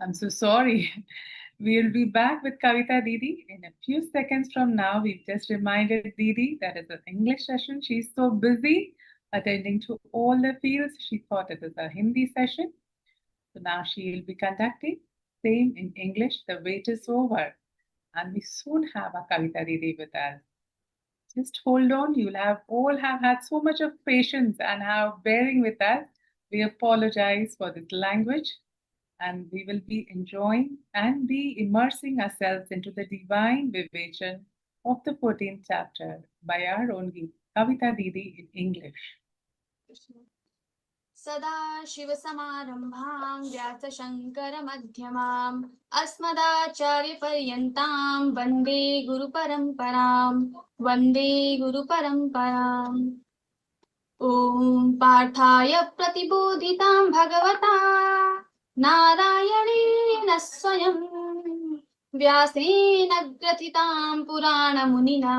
I'm so sorry. We'll be back with Kavita Didi in a few seconds from now. We've just reminded Didi that it's an English session. She's so busy attending to all the fields. She thought it is a Hindi session. So now she will be conducting same in English. The wait is over. And we soon have a Kavita Didi with us. Just hold on. You'll have all have had so much of patience and have bearing with us. We apologize for this language, and we will be enjoying and be immersing ourselves into the divine vibration of the 14th chapter by our own Kavita Didi in English. सदाशिवसमारम्भां व्यासशङ्करमध्यमाम् अस्मदाचार्यपर्यन्तां वन्दे गुरुपरम्पराम् ॐ पार्थाय प्रतिबोधितां भगवता नारायणेन स्वयं व्यासेन ग्रथितां पुराणमुनिना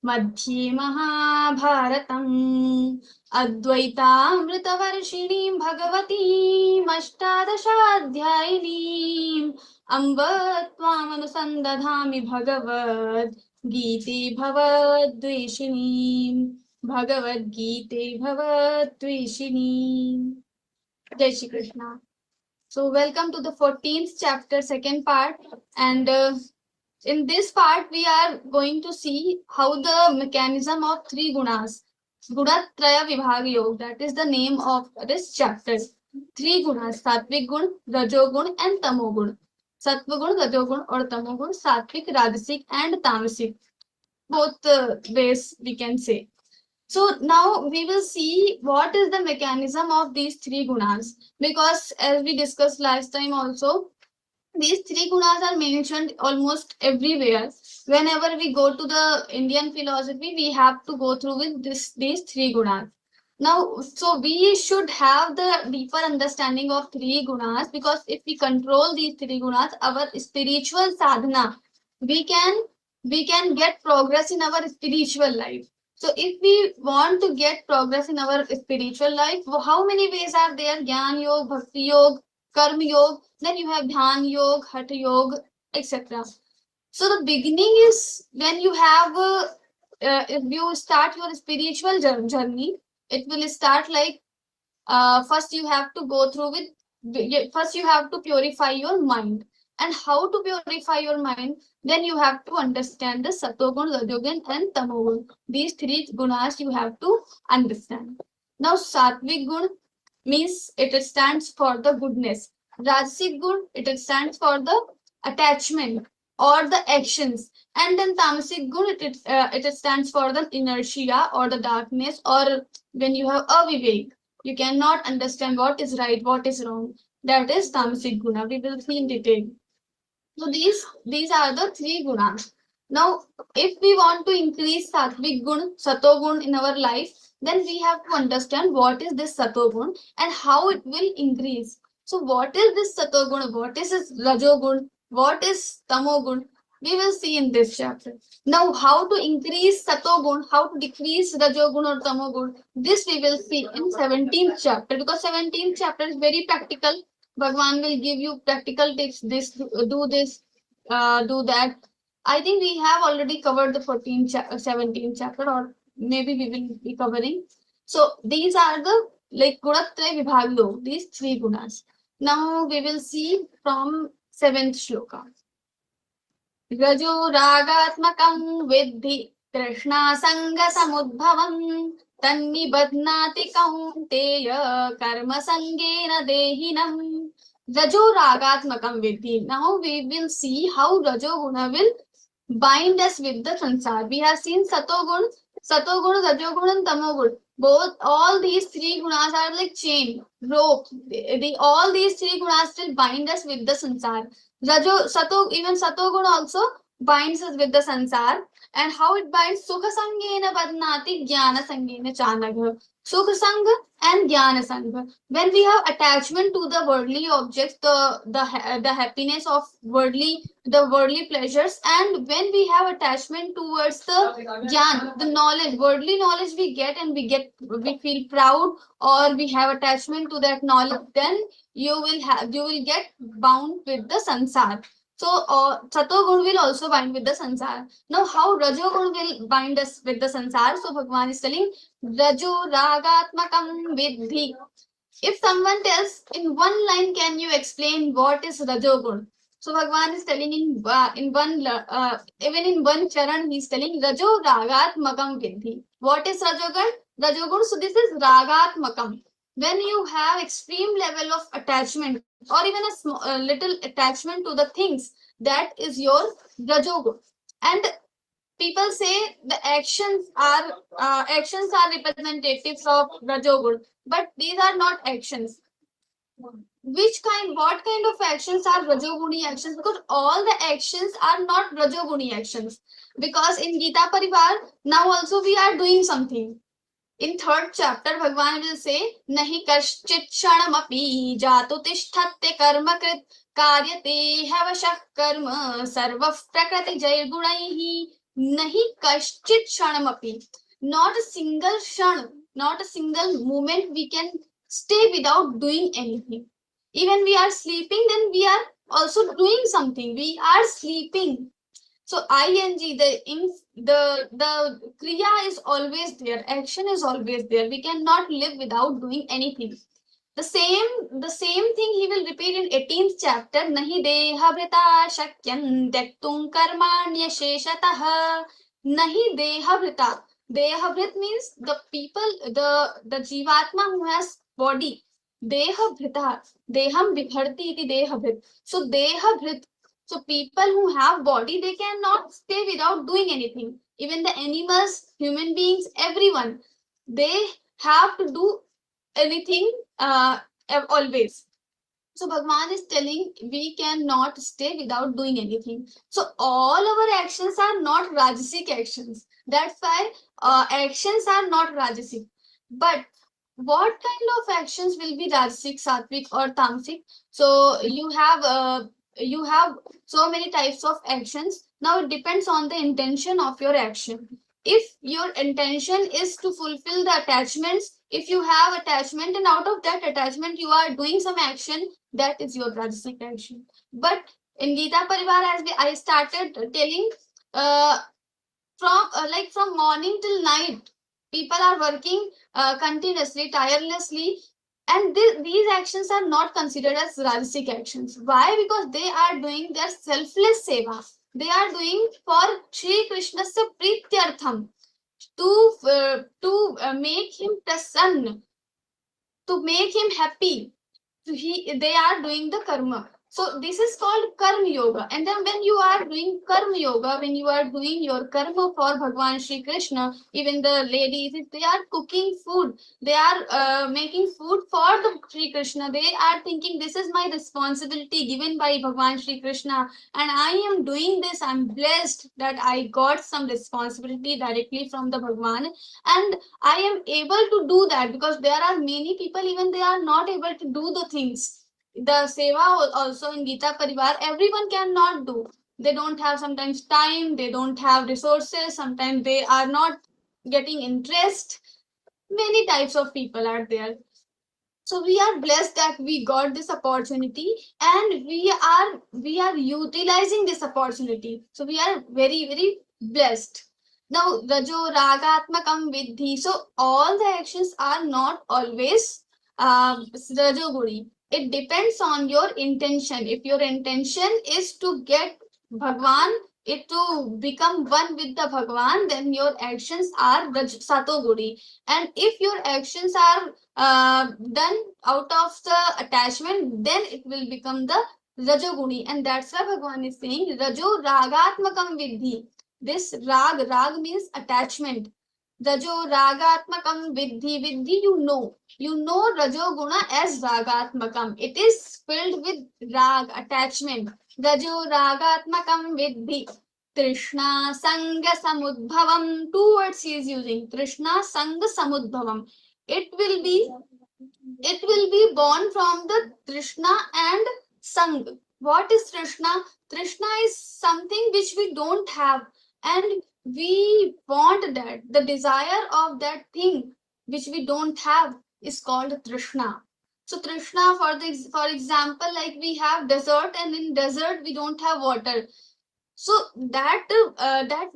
मध्ये महाभारतम् अद्वैतामृतवर्षिणीं भगवतीम् अष्टादशाध्यायिनीम् अम्ब त्वामनुसन्दधामि भगवद्गीते भवद्वेषिणीम् Bhagavad-Gītā Bhavad-Tvishini. Jai Shri Krishna. So welcome to the 14th chapter, second part. And in this part, we are going to see how the mechanism of three gunas, Gunatraya Vibhaga Yoga, that is the name of this chapter. Three gunas, Sattvic Gun, Rajogun and Tamogun. Sattva Gun, Rajogun or Tamogun, Sattvic, Rajasic and Tamasic. Both ways we can say. So now we will see what is the mechanism of these three gunas, because as we discussed last time also, these three gunas are mentioned almost everywhere. Whenever we go to the Indian philosophy, we have to go through with these three gunas. Now, so we should have the deeper understanding of three gunas, because if we control these three gunas, our spiritual sadhana, we can get progress in our spiritual life. So if we want to get progress in our spiritual life, how many ways are there? Jnana Yoga, Bhakti Yoga, Karma Yoga, then you have Dhyan Yoga, Hatha Yoga, etc. So the beginning is when you have, if you start your spiritual journey, it will start like, first you have to go through with, first you have to purify your mind. And how to purify your mind? Then you have to understand the Satogun, Rajogun and Tamogun. These three gunas you have to understand. Now Sattvic Gun means it stands for the goodness. Rajasic Gun, it stands for the attachment or the actions. And then Tamasic Gun, it stands for the inertia or the darkness, or when you have avivek, you cannot understand what is right, what is wrong. That is Tamasic Guna. We will see in detail. So these are the three gunas. Now, if we want to increase sattvic gun, satogun in our life, then we have to understand what is this satogun and how it will increase. So, what is this satogun? What is this rajogun? What is tamogun? We will see in this chapter. Now, how to increase satogun, how to decrease rajogun or tamogun, this we will see in 17th chapter, because 17th chapter is very practical. Bhagwan will give you practical tips. This, do this, do that. I think we have already covered the 14th, 17th chapter, or maybe we will be covering. So these are the like Gunatraya Vibhaga Yoga, these three gunas. Now we will see from 7th shloka. Rajo ragatmakam vidhi Krishna sanga samudbhavam तन्निबध्नाति कौन्तेय कर्म संगेन देहिनम्. Rajo ragatmakam vidhi. Now we will see how Rajoguna will bind us with the sansar. We have seen Satogun, Rajogun and Tamogun. Both, all these three gunas are like chain, rope. All these three gunas will bind us with the sansar. Even Satogun also binds us with the sansar, and how it binds. Sukha sangena badnati jnana sangena chanagha. Sukha sangha and jnana sangha. When we have attachment to the worldly objects, the happiness of worldly pleasures, and when we have attachment towards the jnana, the knowledge, worldly knowledge we get, and we feel proud, or we have attachment to that knowledge, then you will get bound with the sansar. So Satogun will also bind with the sansar. Now, how Rajogun will bind us with the sansar? So Bhagwan is telling Rajo Ragatmakam Vidhi. If someone tells in one line, can you explain what is Rajogun? So Bhagwan is telling in one even in one charan he is telling Rajo Ragatmakam Vidhi. What is Rajogun? Rajogun. So this is Ragatmakam. When you have extreme level of attachment, or even a little attachment to the things, that is your rajogun. And people say the actions are representatives of rajogun, but these are not actions. What kind of actions are rajoguni actions? Because all the actions are not rajoguni actions. Because in Gita Pariwar, now also we are doing something. In third chapter, Bhagwan will say, Nahi kaschit shanamapi jato tishthate karma krit karyate havashah karma sarva prakrati jay gunaihi nahi kaschit shanamapi. Not a single shan, not a single moment we can stay without doing anything. Even we are sleeping, then we are also doing something. We are sleeping. So ing, the kriya is always there, action is always there. We cannot live without doing anything. The same thing he will repeat in 18th chapter. Nahi dehavrita shakyam tektum karmanya sheshatah. Nahi dehavrita. Dehavrit means the people, the jivatma who has body. Dehavrita. Deham vibharti iti dehavrit. So dehavrit. So people who have body, they cannot stay without doing anything. Even the animals, human beings, everyone, they have to do anything always. So Bhagwan is telling we cannot stay without doing anything. So all our actions are not rajasic actions. That's why actions are not rajasic. But what kind of actions will be rajasic, sattvic, or tamasic? So you have so many types of actions. Now it depends on the intention of your action. If your intention is to fulfill the attachments, if you have attachment and out of that attachment you are doing some action, that is your rajasic action. But in Gita Parivar, as I started telling, from morning till night, people are working continuously, tirelessly, and these actions are not considered as rajasic actions. Why? Because they are doing their selfless seva. They are doing for Shri Krishna's prityartham, to make him prasanna, to make him happy. So they are doing the karma. So this is called karma yoga. And then when you are doing karma yoga, when you are doing your karma for Bhagwan Shri Krishna, even the ladies, if they are cooking food, they are making food for the Shri Krishna, they are thinking this is my responsibility given by Bhagwan Shri Krishna, and I am doing this. I'm blessed that I got some responsibility directly from the Bhagwan, and I am able to do that, because there are many people, even they are not able to do the things. The seva also in Gita Parivar, everyone cannot do. They don't have sometimes time, they don't have resources, sometimes they are not getting interest. Many types of people are there. So we are blessed that we got this opportunity, and we are utilizing this opportunity. So we are very, very blessed. Now, Rajo Ragatmakam Vidhi. So all the actions are not always Rajoguri. It depends on your intention. If your intention is to get Bhagwan, it to become one with the Bhagwan, then your actions are Satoguri. And if your actions are done out of the attachment, then it will become the Rajoguni. And that's why Bhagwan is saying Rajo Ragatmakam Vidhi. This rag means attachment. Rajo Ragatmakam Vidhi. Vidhi, you know Rajoguna as Ragatmakam. It is filled with rag, attachment. Rajo Ragatmakam Vidhi. Trishna Sanga Samudbhavam. Two words he is using. Trishna Sanga Samudbhavam. It will be born from the Trishna and Sang. What is Trishna? Trishna is something which we don't have, and we want that. The desire of that thing which we don't have is called Trishna. So Trishna, for example, like we have desert, and in desert we don't have water. So that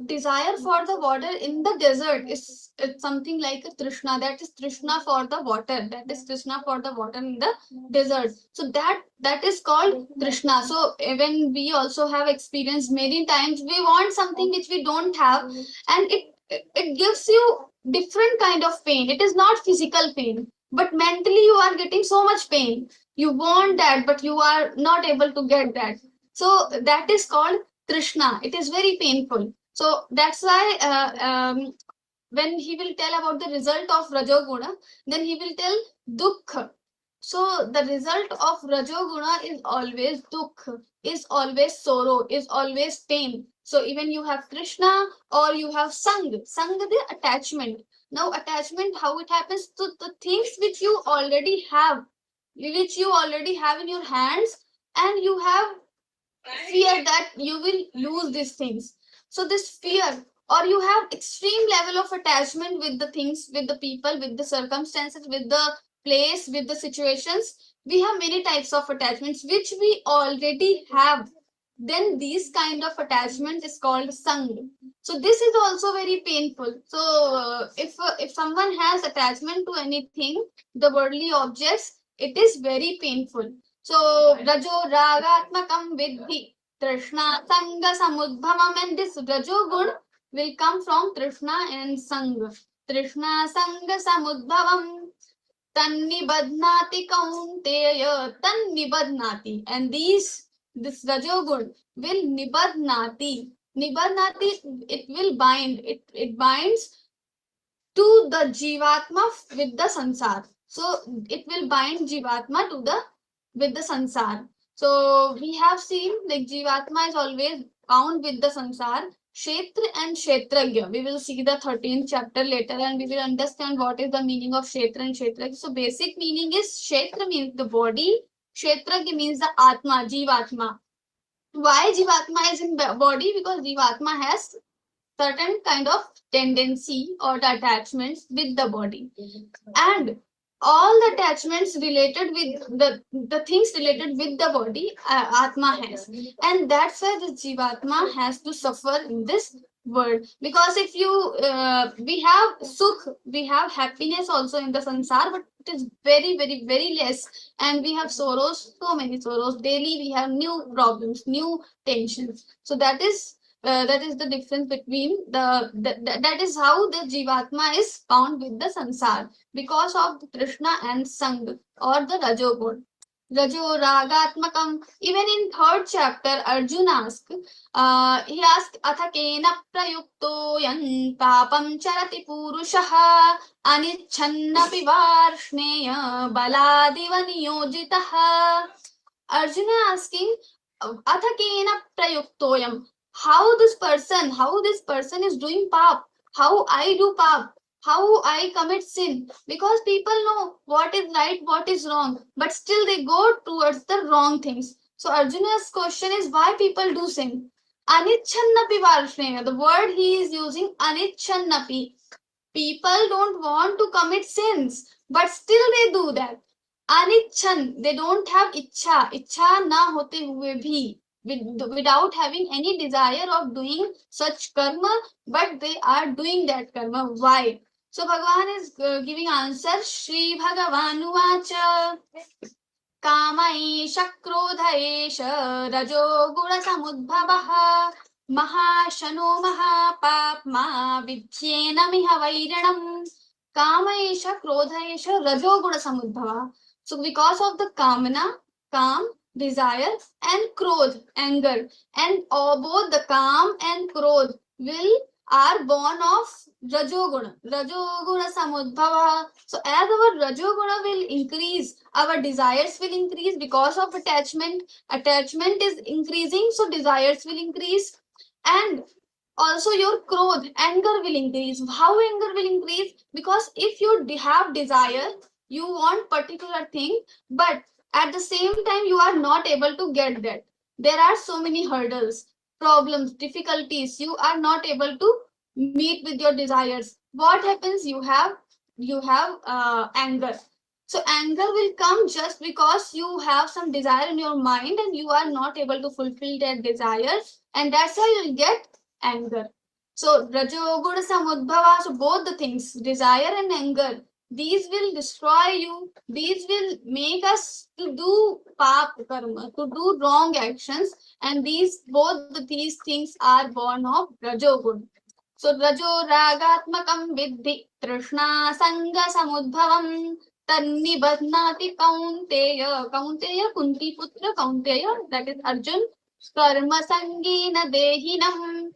desire for the water in the desert is it's something like a trishna. That is trishna for the water. That is trishna for the water in the desert. So that is called trishna. So when we also have experienced many times, we want something which we don't have, and it gives you different kind of pain. It is not physical pain, but mentally you are getting so much pain. You want that, but you are not able to get that. So that is called Trishna. It is very painful. So that's why when he will tell about the result of rajoguna, then he will tell dukha. So the result of rajoguna is always dukha, is always sorrow, is always pain. So even you have Krishna or you have Sang. Sang the attachment. Now attachment, how it happens to the things which you already have in your hands, and you have fear that you will lose these things. So this fear, or you have extreme level of attachment with the things, with the people, with the circumstances, with the place, with the situations. We have many types of attachments which we already have. Then these kind of attachment is called sang. So this is also very painful. So if someone has attachment to anything, the worldly objects, it is very painful. So rajo ragatmakam vidhi trishna sanga samudbhavam, and this rajo gun will come from trishna and sanga. Trishna sanga samudbhavam tannibadnati kaunteya tannibadnati, and this rajogun will nibadnati. Nibadnati, it will bind. It binds to the jivatma with the sansar. So it will bind jivatma to the with the sansar. So we have seen like jivatma is always bound with the sansar. Kshetra and Kshetragya. We will see the 13th chapter later, and we will understand what is the meaning of Kshetra and Kshetragya. So basic meaning is Kshetra means the body, Kshetragya means the Atma, Jivatma. Why Jivatma is in body? Because Jivatma has certain kind of tendency or the attachments with the body, and all the attachments related with the things related with the body, atma has, and that's why the jivatma has to suffer in this world. Because if you we have sukh, we have happiness also in the sansar, but it is very very very less, and we have sorrows, so many sorrows daily. We have new problems, new tensions. So that is the difference between that is how the jivatma is bound with the sansar, because of the trishna and sang, or the rajogun. Rajo ragatmakam. Even in third chapter, Arjuna asked, he asked, atha kena prayukto yan papam charati purushaha anichannapi varshneya baladiva niyojitaha. Arjuna asking, atha kena prayuktoyam, how this person is doing pap, how I do pap, how I commit sin. Because people know what is right, what is wrong, but still they go towards the wrong things. So Arjuna's question is, why people do sin? Anichannapi varshneya, the word he is using, anichannapi. People don't want to commit sins, but still they do that. Anichan, they don't have ichha na hote hue bhi, without having any desire of doing such karma, but they are doing that karma. Why? So Bhagavan is giving answer. Shri Bhagavanu vacha कामैष क्रोधैष रजो गुणसमुद्भवः महाशनो महापाप्मा विद्येनमिह वैरिणम्. कामैष क्रोधैष रजो गुणसमुद्भवः. So because of the kamana, काम, desire, and krodh, anger, and both the काम and krodh are born of rajoguna samudbhava. So as our rajoguna will increase, our desires will increase because of attachment is increasing, so desires will increase. And Also your growth, anger will increase. How anger will increase? Because if you have desire, you want particular thing, but at the same time you are not able to get that. There are so many hurdles, problems, difficulties. You are not able to meet with your desires. What happens? You have anger. So anger will come just because you have some desire in your mind and you are not able to fulfill that desires, and that's why you'll get anger. So rajoguna samudbhava, so both the things, desire and anger, these will destroy you. These will make us to do pap karma, to do wrong actions, and these things are born of rajoguna. So rajo ragatmakam vidhi trishna sanga samudbhavam tannibadnati kaunteya kunti putra kaunteya, that is Arjun, karma sangena dehinam.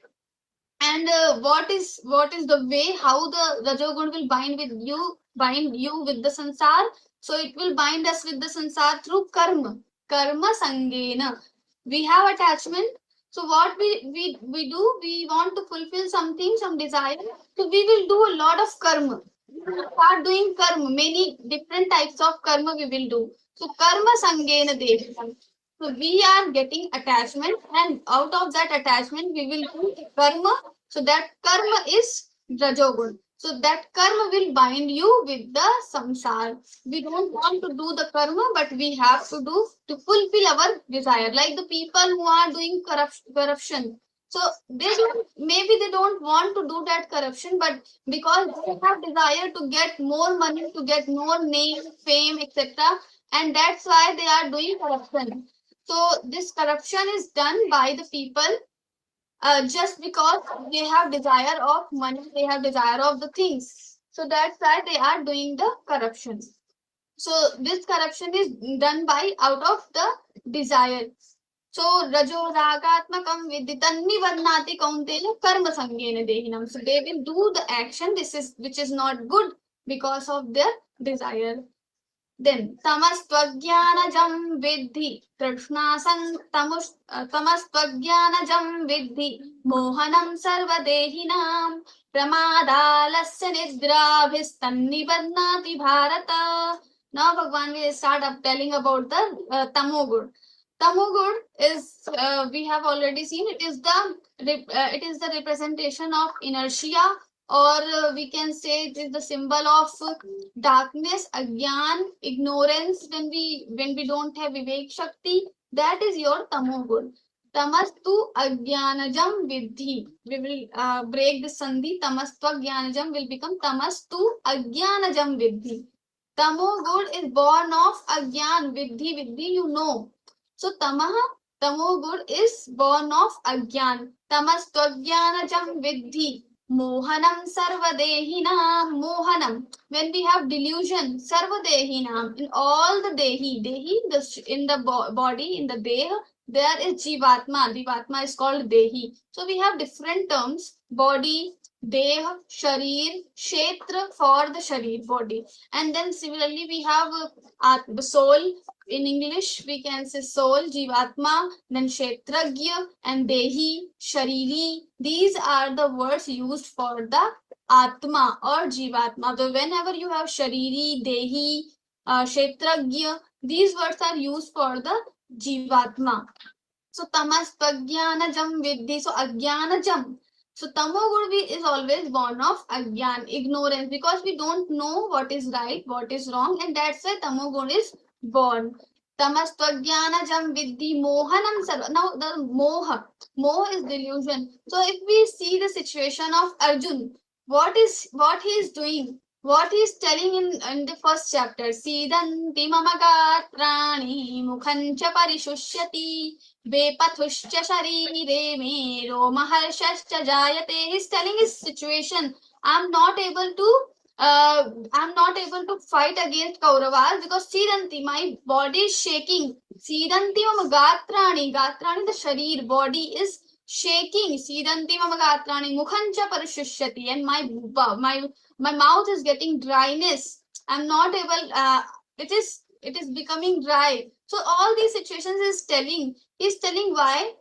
And what is the way how the rajogun will bind you with the sansar? So it will bind us with the sansar through karma sangena. We have attachment. So what we do, we want to fulfill something, some desire. So we will do a lot of karma. We will start doing karma, many different types of karma we will do. So karma sangena dehinam. So we are getting attachment, and out of that attachment, we will do karma. So that karma is rajogun. So that karma will bind you with the samsara. We don't want to do the karma, but we have to do to fulfill our desire. Like the people who are doing corruption. So maybe they don't want to do that corruption, but because they have desire to get more money, to get more name, fame, etc., and that's why they are doing corruption. So this corruption is done by the people just because they have desire of money, they have desire of the things. So that's why they are doing the corruption. So this corruption is done by out of the desire. So rajo ragatmakam viditanni vadnati kaunteya karma sangena dehinam. So they will do the action which is not good because of their desire. Then tamastvajnanajam vidhi tamastvajnanajam vidhi mohanam sarvadehinam pramadalasya nidrabhistannibadnati bharata. Now Bhagwan will start up telling about the tamoguna. Tamoguna is we have already seen, it is the representation of inertia, or we can say it is the symbol of darkness, agyan, ignorance. When we don't have vivek shakti, that is your tamogun. Tamastu agyanajam vidhi. We will break the sandhi. Tamastu agyanajam will become tamastu agyanajam vidhi. Tamogun is born of agyan, vidhi, you know. So tamogud is born of agyan. Tamastu agyanajam vidhi. Mohanam sarvadehinam. Mohanam. When we have delusion, sarvadehinam, in all the dehi, in the body, in the deha, there is jivatma. Jivatma is called dehi. So we have different terms: body, deha, sharir, kshetra for the sharir, body. And then similarly we have soul. In English, we can say soul, Jivatma, then Kshetragya, and Dehi, Shariri. These are the words used for the Atma or Jivatma. So whenever you have Shariri, Dehi, Kshetragya, these words are used for the Jivatma. So tamas pragyanajam vidhi. So agyanajam. So tamoguna is always born of agyan, ignorance, because we don't know what is right, what is wrong, and that's why tamoguna is born. Tamas pragyanajam vidhi mohanam sarva. Now the moha is delusion. So if we see the situation of Arjun, what he is doing? What he is telling in the first chapter? Sidanti mama gatrani mukhancha parishusyati Vepathushcha sharire me romahashascha jayate. He's telling his situation. I'm not able to fight against Kauravas because Sidanti, my body is shaking. Sidanti mama gatrani. Gatrani, the sharir, body is shaking. Sidanti mama gatrani mukhancha parishushyati. And my mouth is getting dryness. I'm not able, it is becoming dry. So all these situations is telling. He's telling why?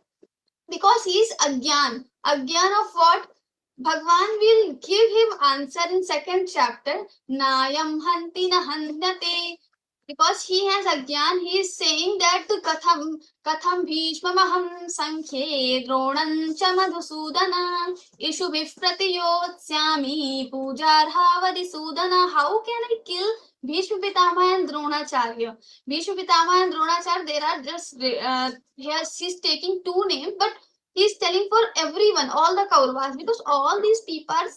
because he is agyan. Agyan of what? Bhagwan will give him answer in second chapter. Nayam hanti na hanyate. Because he has agyan, he is saying that katham bhishmamaham sankhye dronam cha madhusudana ishu vipratiyotsyami pujarhavadi sudana. How can I kill Bhishma Pitama and Dronacharya? Bhishma Pitama and Dronacharya, there are just here she's taking two names, but he's telling for everyone, all the Kauravas, because all these people are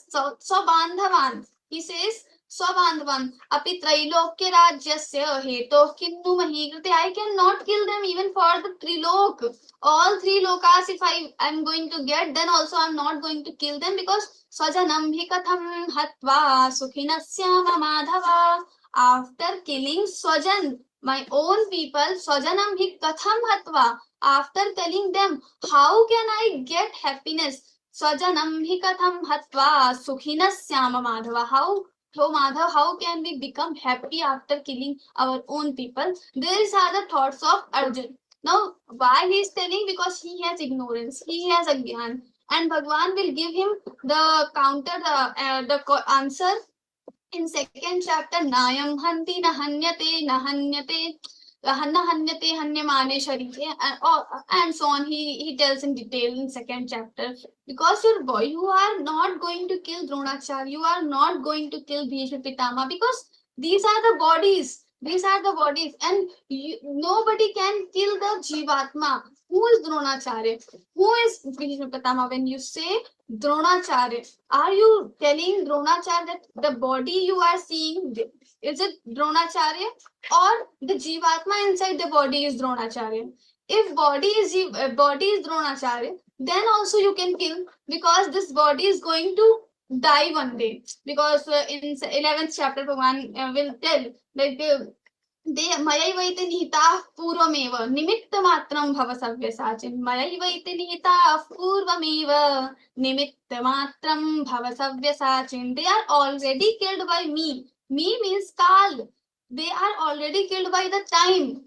Swabandhavan. He says Swabandhavan. Api Trailokya Rajyasya Heto Kinnu Mahikrite. I cannot kill them even for the Trilok. All three lokas, if I am going to get, then also I'm not going to kill them because Swajanam Hikatham Hatva Sukhinasya Madhava. After killing Swajan, my own people, Swajanam Hikatham Hatva. After telling them, how can I get happiness? Swajanam hi katham hatva sukhinas syama madhava. So Madhav, how can we become happy after killing our own people? These are the thoughts of Arjun. Now, why he is telling? Because he has ignorance, he has agyan, and Bhagwan will give him the counter, the answer in second chapter. Nayam hanti nahanyate nahanyate hanyate hanyamane sharire, and so on. He tells in detail in second chapter. Because your boy, you are not going to kill Dronacharya, you are not going to kill Bhishma Pitama, because these are the bodies. These are the bodies, and nobody can kill the Jivatma. Who is Dronacharya? Who is Bhishma Pitama? When you say Dronacharya, are you telling Dronacharya that the body you are seeing, is it Dronacharya, or the Jivatma inside the body is Dronacharya? If body is Dronacharya, then also you can kill, because this body is going to die one day. Because in 11th chapter, Bhagavan will tell like मयैवैते निहिताः पूर्वमेव निमित्तमात्रं भव सव्यसाचिन्. मयैवैते निहिताः पूर्वमेव निमित्तमात्रं भव सव्यसाचिन्. They are already killed by me. Me means Kal. They are already killed by the time.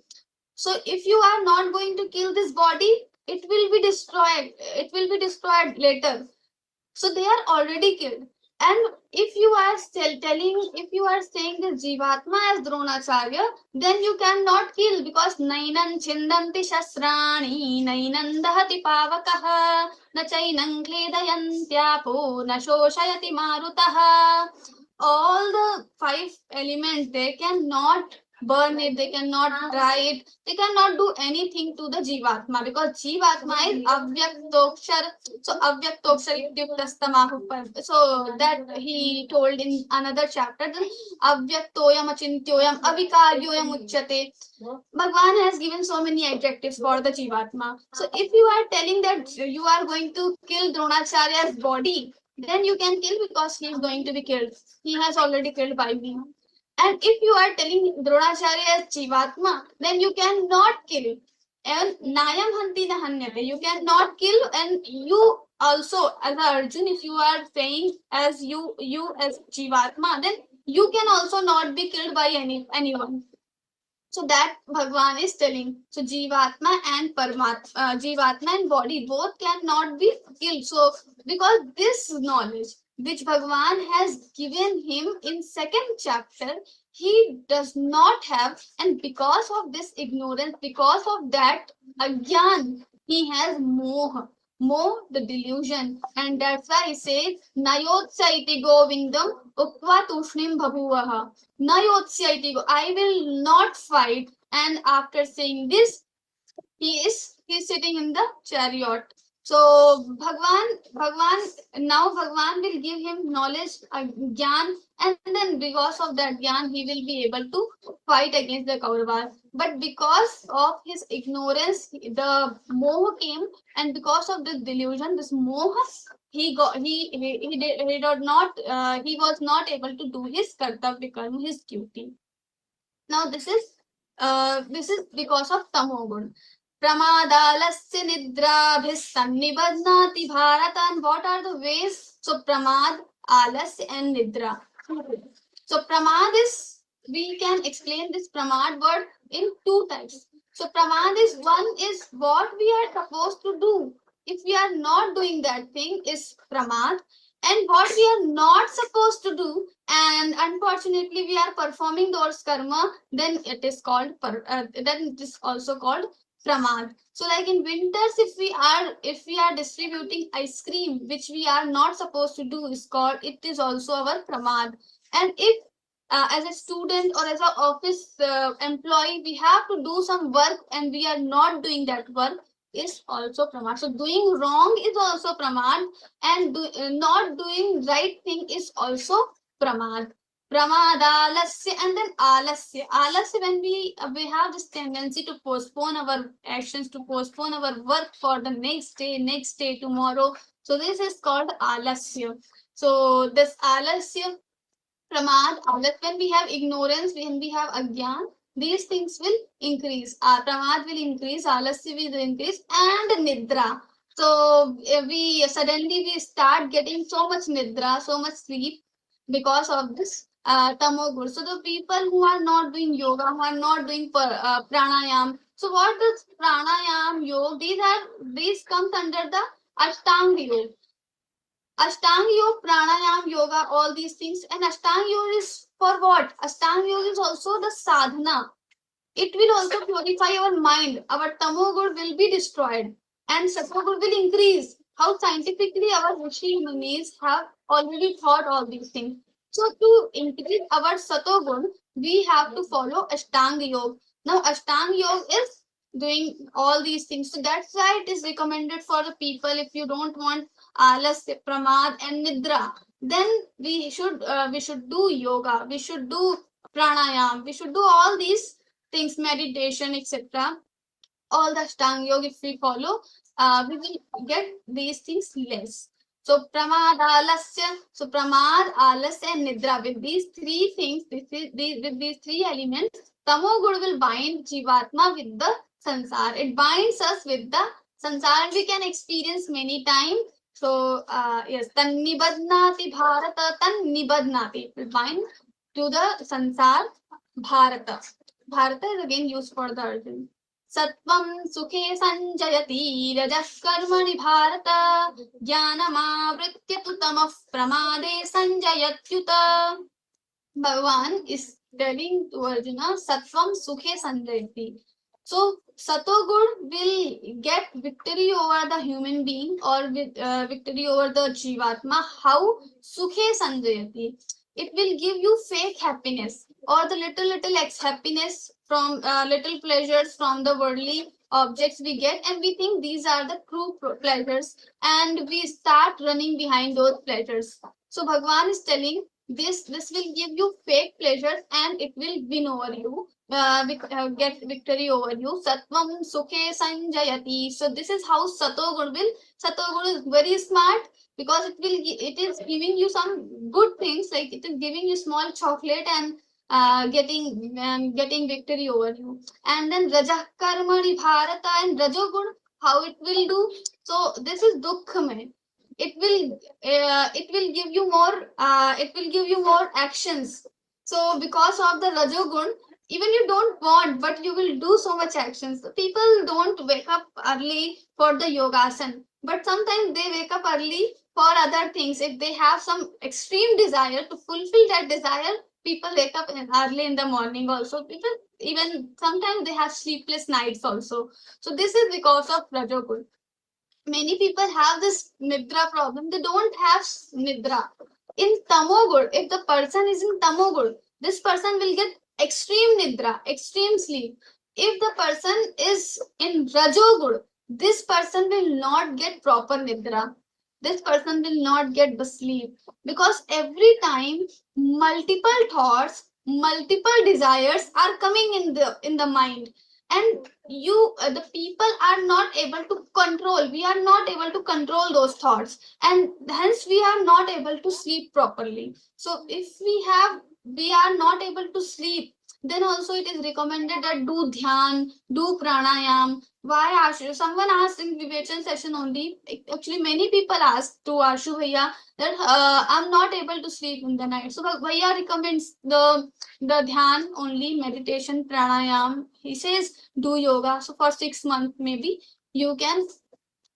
So if you are not going to kill this body, it will be destroyed. It will be destroyed later. So they are already killed. And if you are if you are saying the Jivatma as Dronacharya, then you cannot kill, because Nainan Chindanti Shasrani, Nainan Dahati Pavakaha, Na Chainam Kledayantyapo, Na Shoshayati Marutaha. All the five elements, they cannot burn it, they cannot dry it, they cannot do anything to the Jivatma, because Jivatma is Avyaktokshar. So Avyaktokshar ityuktastamah. So that he told in another chapter. Then Avyaktoyam achintyoyam avikaryoyam uchyate. Bhagwan has given so many adjectives for the Jivatma. So if you are telling that you are going to kill Dronacharya's body, then you can kill, because he is going to be killed. He has already killed by me. And if you are telling Dronacharya as Jivatma, then you cannot kill. And Nayam Hanti na Hanyate, you cannot kill, and you also as a Arjun, if you are saying as you as Jivatma, then you can also not be killed by anyone. So that Bhagwan is telling. So Jivatma and Paramatma, Jivatma and body both cannot be killed. So because this knowledge which Bhagwan has given him in second chapter, he does not have, and because of this ignorance, because of that agyan, he has moha. Moh, the delusion, and that's why he says Nayotsaiti Govindam Ukva Tushnim Bhabuvaha. Nayotsaiti, I will not fight. And after saying this, he's sitting in the chariot. So now Bhagwan will give him knowledge, gyan, and then because of that gyan, he will be able to fight against the Kauravas. But because of his ignorance, the moha came, and because of the delusion, this moha, he was not able to do his kartavya karma, his duty. Now this is because of tamoguna. Pramadalasya nidrabhisannibadnati bharatan. What are the ways? So pramad, alasya and nidra. So pramad is, we can explain this pramad word in two types. So pramad is, one is what we are supposed to do. if we are not doing that thing is pramad, and what we are not supposed to do, and unfortunately we are performing those karma, then it is called then it is also called pramad. So like in winters, if we are distributing ice cream which we are not supposed to do, is called, it is also our pramad. And if as a student or as an office employee we have to do some work and we are not doing that work, is also pramad. So doing wrong is also pramad, and not doing right thing is also pramad. Pramadalasya, and then alasya. Alasya, when we have this tendency to postpone our actions, to postpone our work for the next day, tomorrow. So this is called alasya. So this alasya, pramad, alasya, when we have ignorance, when we have agyan, these things will increase. Pramad will increase, alasya will increase, and nidra. So we suddenly we start getting so much nidra, so much sleep because of this tamogur. So the people who are not doing yoga, who are not doing pranayam. So what is pranayam, yoga? These comes under the ashtanga yoga. Ashtanga yoga, pranayam, yoga, all these things. And Ashtanga yoga is for what? Ashtanga yoga is also the sadhana. It will also purify our mind. Our tamogur will be destroyed and satogur will increase. How scientifically our Rishi Munis have already thought all these things. So to increase our satogun, we have to follow Ashtanga yoga. Now Ashtanga yoga is doing all these things. So that's why it is recommended for the people. If you don't want alas, pramad, and nidra, then we should do yoga. We should do pranayam. We should do all these things, meditation, etc. All the Ashtanga yoga, if we follow, we will get these things less. So pramad, alasya, so pramad, alasya, and nidra. With these three things, with these three elements, tamoguna will bind jivatma with the sansar. It binds us with the sansar, and we can experience many times. So yes, tan nibadnati bharata, tan nibadnati. It will bind to the sansar bharata. Bharata is again used for the Arjun. Satvam sukhe sanjayati rajah karmani bharata jnanamavritya tu tamah pramade sanjayatyuta. Bhagavan is telling to Arjuna, Satvam sukhe sanjayati. So Satogur will get victory over the human being or with victory over the Jivatma. How? Sukhe sanjayati. It will give you fake happiness or the little happiness from little pleasures from the worldly objects we get, and we think these are the true pleasures, and we start running behind those pleasures. So Bhagavan is telling this will give you fake pleasures and it will win over you, get victory over you. Satvam sukhe sanjayati. So this is how Satogur is very smart, because it is giving you some good things, like it is giving you small chocolate and getting victory over you. And then rajah karmani bharata, and rajogun, how it will do. So this is dukkhamay. It will give you more actions. So because of the rajogun, even you don't want, but you will do so much actions. People don't wake up early for the yogasan, but sometimes they wake up early for other things. If they have some extreme desire to fulfill that desire, people wake up early in the morning also. People even sometimes they have sleepless nights also. So this is because of rajogun. Many people have this nidra problem. They don't have nidra. In tamogud, if the person is in tamogud, this person will get extreme nidra, extreme sleep. If the person is in rajogud, this person will not get proper nidra. This person will not get the sleep, because every time multiple thoughts, multiple desires are coming in the mind, and the people are not able to control. We are not able to control those thoughts, and hence we are not able to sleep properly. So if we are not able to sleep, then also it is recommended that do dhyan, do pranayam. Why Ashu? Someone asked in Vivechan session only. Actually, many people asked to Ashu Bhaiya that I'm not able to sleep in the night. So Bhaiya recommends the dhyan only, meditation, pranayam. He says do yoga. So for 6 months maybe you can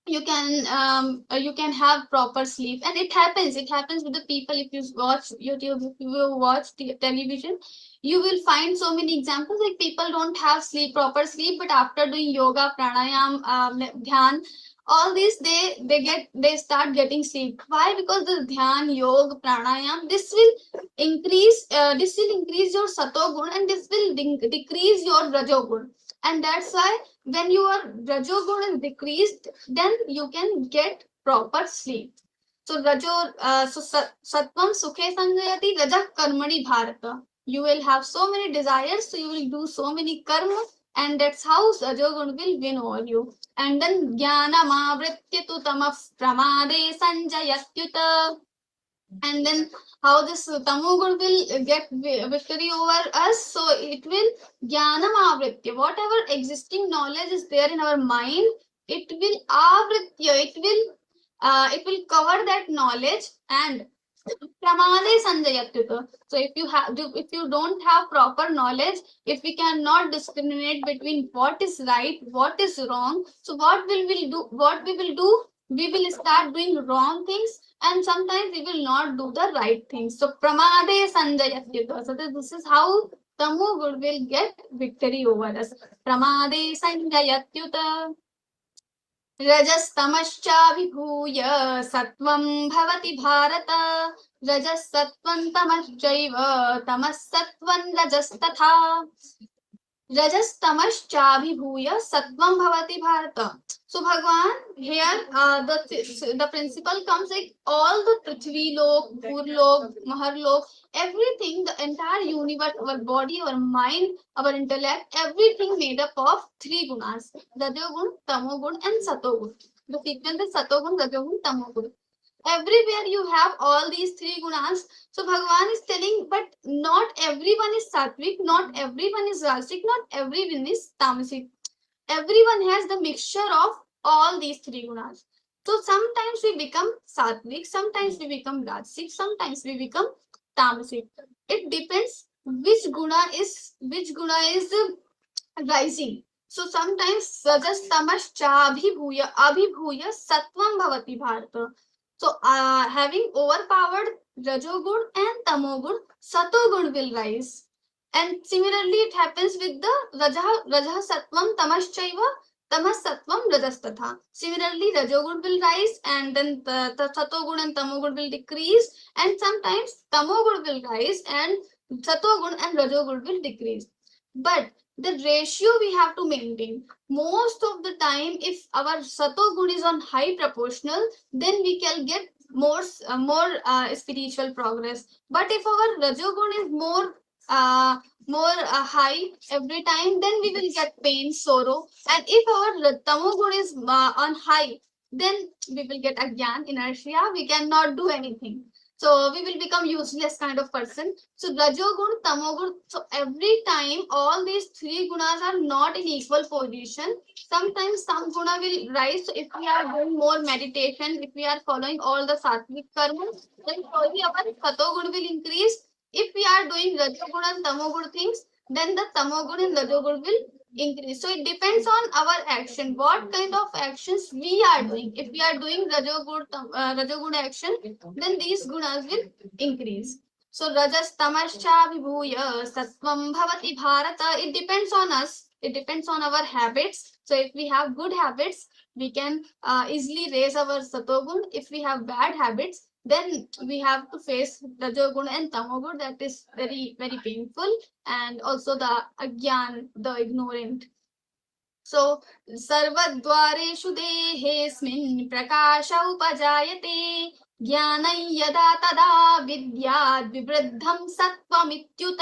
you can have proper sleep. And it happens with the people. If you watch YouTube, if you will watch the television, you will find so many examples, like people don't have proper sleep, but after doing yoga, pranayam, dhyan, all these, they start getting sleep. Why? Because the dhyan, yoga, pranayam, this will increase your satogun, and this will decrease your rajogun. And that's why when your rajogun is decreased, then you can get proper sleep. So sattvam sukhe sanjayati, rajah karmani bharata. You will have so many desires, so you will do so many karma, and that's how rajogun will win over you. And then jnanam avritya tu tamah pramade sanjayatyuta. And then how this tamogun will get victory over us. So it will jnanam avritya, whatever existing knowledge is there in our mind, it will avritya, it will cover that knowledge. And pramade sanjayatyuta. So if you don't have proper knowledge, if we cannot discriminate between what is right, what is wrong, so what will we do? What we will do? We will start doing wrong things, and sometimes we will not do the right things. So pramade sanjayatyuta. So this is how tamu good will get victory over us. Pramade sanjayatyuta. रजस्तमश्चाभिभूय सत्वं भवति भारत. रजः सत्वं तमश्चैव तमः सत्वं रजस्तथा. रजस्तमश्चाभिभूय सत्वं भवति Bharat. So Bhagwan, here the principle comes like all the Prithvi lok, Bhur lok, Mahar lok, everything, the entire universe, our body, our mind, our intellect, everything made up of three gunas: Rajogun, Tamogun, and Satogun. The sequence is Satogun, Rajogun, Tamogun. Everywhere you have all these three gunas. So Bhagavan is telling, but not everyone is sattvic, not everyone is rajasic, not everyone is tamasic. Everyone has the mixture of all these three gunas. So sometimes we become sattvic, sometimes we become rajasic, sometimes we become tamasic. It depends which guna is rising. So sometimes rajas tamas cha abhibhuya sattvam bhavati bharata. So having overpowered rajogun and tamogun, satogun will rise. And similarly, it happens with the rajah sattvam tamaschaiva tamas sattvam rajastatha. Similarly, rajogun will rise, and then the satogun and tamogun will decrease, and sometimes tamogun will rise and satogun and rajogun will decrease. But the ratio we have to maintain. Most of the time, if our satogun is on high proportional, then we can get more spiritual progress. But if our rajogun is more high every time, then we will get pain, sorrow. And if our tamogun is on high, then we will get agyan, inertia. We cannot do anything. So we will become useless kind of person. So rajogun, tamogun. So every time all these three gunas are not in equal position. Sometimes some guna will rise. So if we are doing more meditation, if we are following all the sattvic karmas, then slowly our satogun will increase. If we are doing rajogun and tamogun things, then the tamogun and rajogun will increase. So it depends on our action, what kind of actions we are doing. If we are doing rajogun action, then these gunas will increase. So rajas tamascha vibhuya sattvam bhavati bharata. It depends on us. It depends on our habits. So if we have good habits, we can easily raise our satogun. If we have bad habits, then we have to face rajogun and tamogun. That is very, very painful. And also the agyan, the ignorant. So सर्वद्वारेषु देहेऽस्मिन् प्रकाश उपजायते ज्ञानं यदा तदा विद्याद् विवृद्धं सत्त्वमित्युत.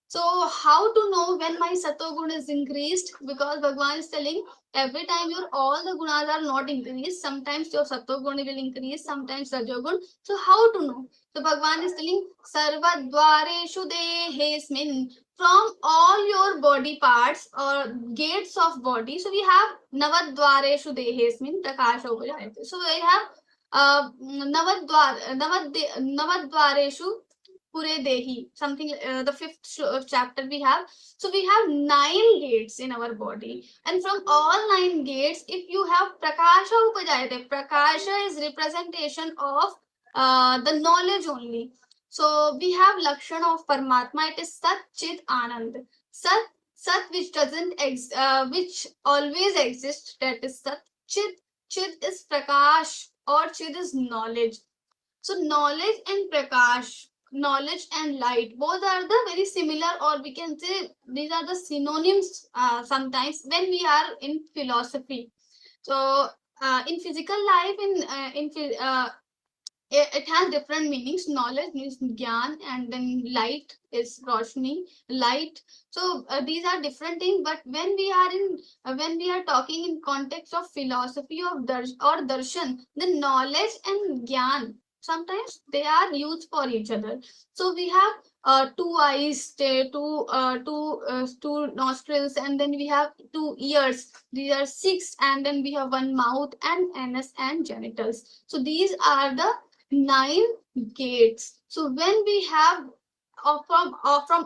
So how to know when my satogun is increased? Because Bhagavan is telling every time your all the gunas are not increased. Sometimes your satogun will increase, sometimes rajogun. So how to know? So Bhagavan is telling sarvadvareshu dehesmin, from all your body parts or gates of body. So we have navadvareshu dehesmin prakasha upajayate. So we have navadvareshu Pure Dehi, something the fifth chapter we have. So we have 9 gates in our body, and from all 9 gates, if you have Prakasha Upajayate, Prakasha is representation of the knowledge only. So we have Lakshana of Paramatma, it is Sat Chit Anand. Sat which which always exists, that is Sat. Chit is Prakash, or Chit is knowledge. So knowledge and prakash, knowledge and light, both are the very similar, or we can say these are the synonyms sometimes when we are in philosophy. So in physical life, it has different meanings. Knowledge means gyan, and then light is roshni, light. So these are different things. But when we are talking in context of philosophy of or darshan, the knowledge and gyan sometimes they are used for each other. So we have two eyes, two nostrils, and then we have 2 ears. These are 6, and then we have one mouth and anus and genitals. So these are the 9 gates. So when we have from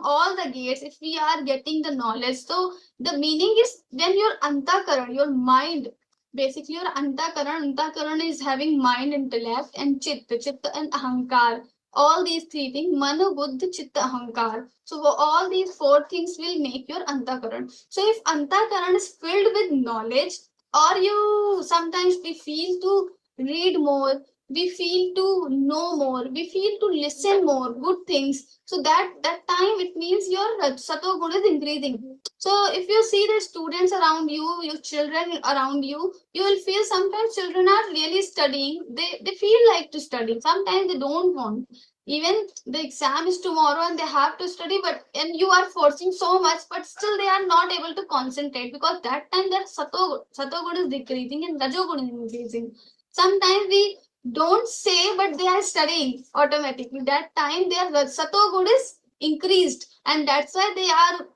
all the gates, if we are getting the knowledge, so the meaning is when your antakaran, your mind, basically your antakaran is having mind, intellect, and chitta and ahankar. All these 3 things, mano, buddha, chitta, ahankar. So all these 4 things will make your antakaran. So if antakaran is filled with knowledge, or you sometimes we feel to read more, we feel to know more, we feel to listen more good things, so that time it means your sattva guna is increasing. So if you see the students around you, your children around you, you will feel sometimes children are really studying, they feel like to study, sometimes they don't want, even the exam is tomorrow and they have to study, but and you are forcing so much, but still they are not able to concentrate, because that time that sattva guna is decreasing and rajo guna is increasing. Sometimes we don't say, but they are studying automatically. That time their sattva good is increased, and that's why they are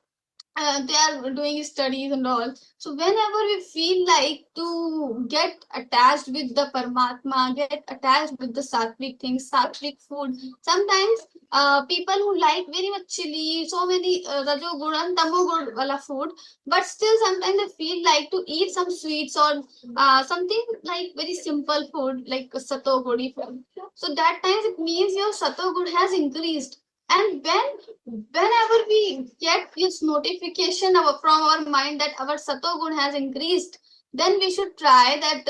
doing studies and all. So whenever we feel like to get attached with the Paramatma, get attached with the sattvic things, sattvic food, sometimes people who like very much chili, so many rajoguna and tamoguna wala food, but still sometimes they feel like to eat some sweets or something like very simple food like satogudi food. So that times it means your satogud has increased. And whenever we get this notification from our mind that our satogun has increased, then we should try that.